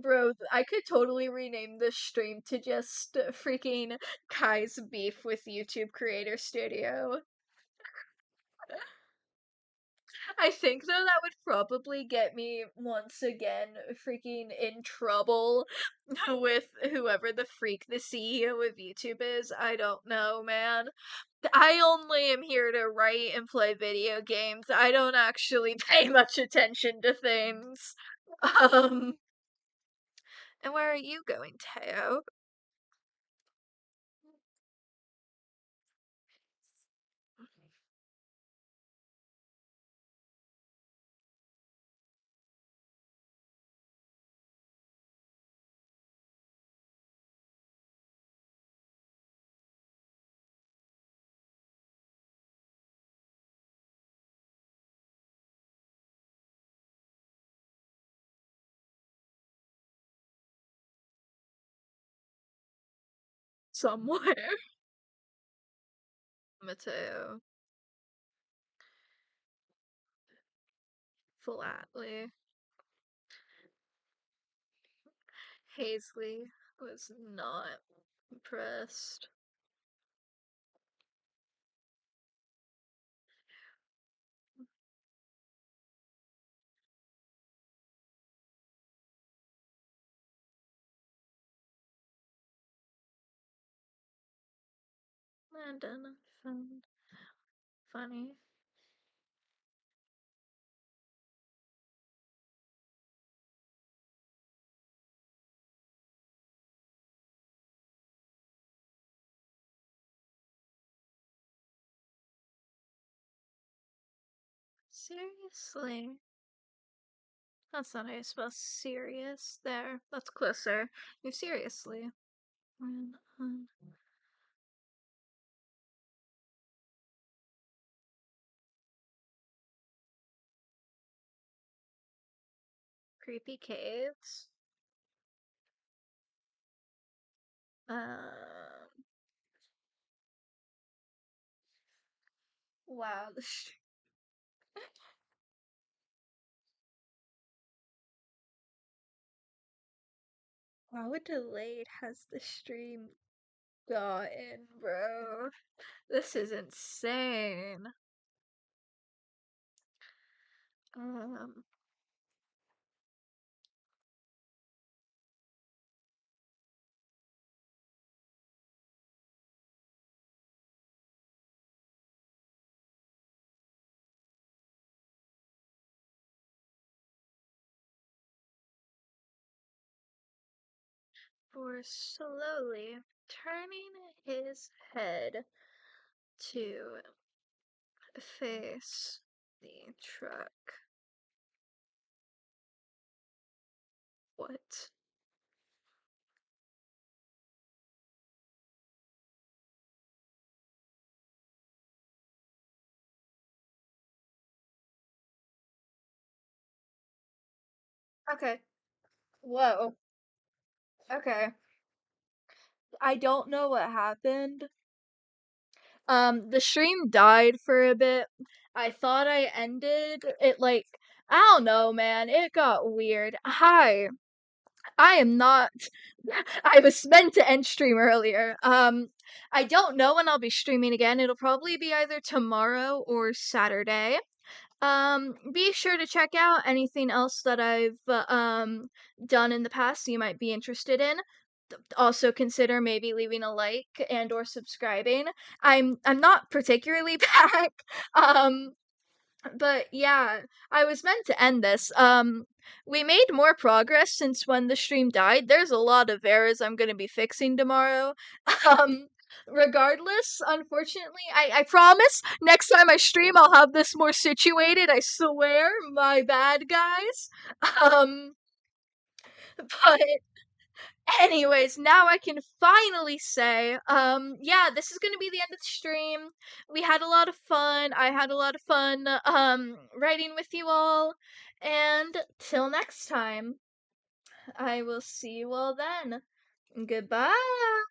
Bro, I could totally rename this stream to just freaking Kai's beef with YouTube Creator Studio. I think though that would probably get me once again freaking in trouble with whoever the freak the CEO of YouTube is. I don't know, man. I only am here to write and play video games. I don't actually pay much attention to things. Um, and where are you going, Teo? Somewhere. Mateo. Flatly. Hazley was not impressed. Landon found funny. Seriously? That's not how you spell serious. There, that's closer. You seriously. Ran on creepy caves. Wow. How delayed has the stream gotten, bro? This is insane. Um, for slowly turning his head to face the truck. What? Okay. Whoa. Okay. I don't know what happened. The stream died for a bit. I thought I ended it like I don't know, man. It got weird. Hi. I am not I was meant to end stream earlier. I don't know when I'll be streaming again. It'll probably be either tomorrow or Saturday. Be sure to check out anything else that I've done in the past you might be interested in. Also consider maybe leaving a like and or subscribing. I'm not particularly back. Um but yeah, I was meant to end this. We made more progress since when the stream died. There's a lot of errors I'm gonna be fixing tomorrow. Um, regardless, unfortunately, I promise next time I stream I'll have this more situated. I swear. My bad, guys. Um, but anyways, now I can finally say, yeah, this is gonna be the end of the stream. We had a lot of fun. I had a lot of fun, writing with you all. And till next time, I will see you all then. Goodbye.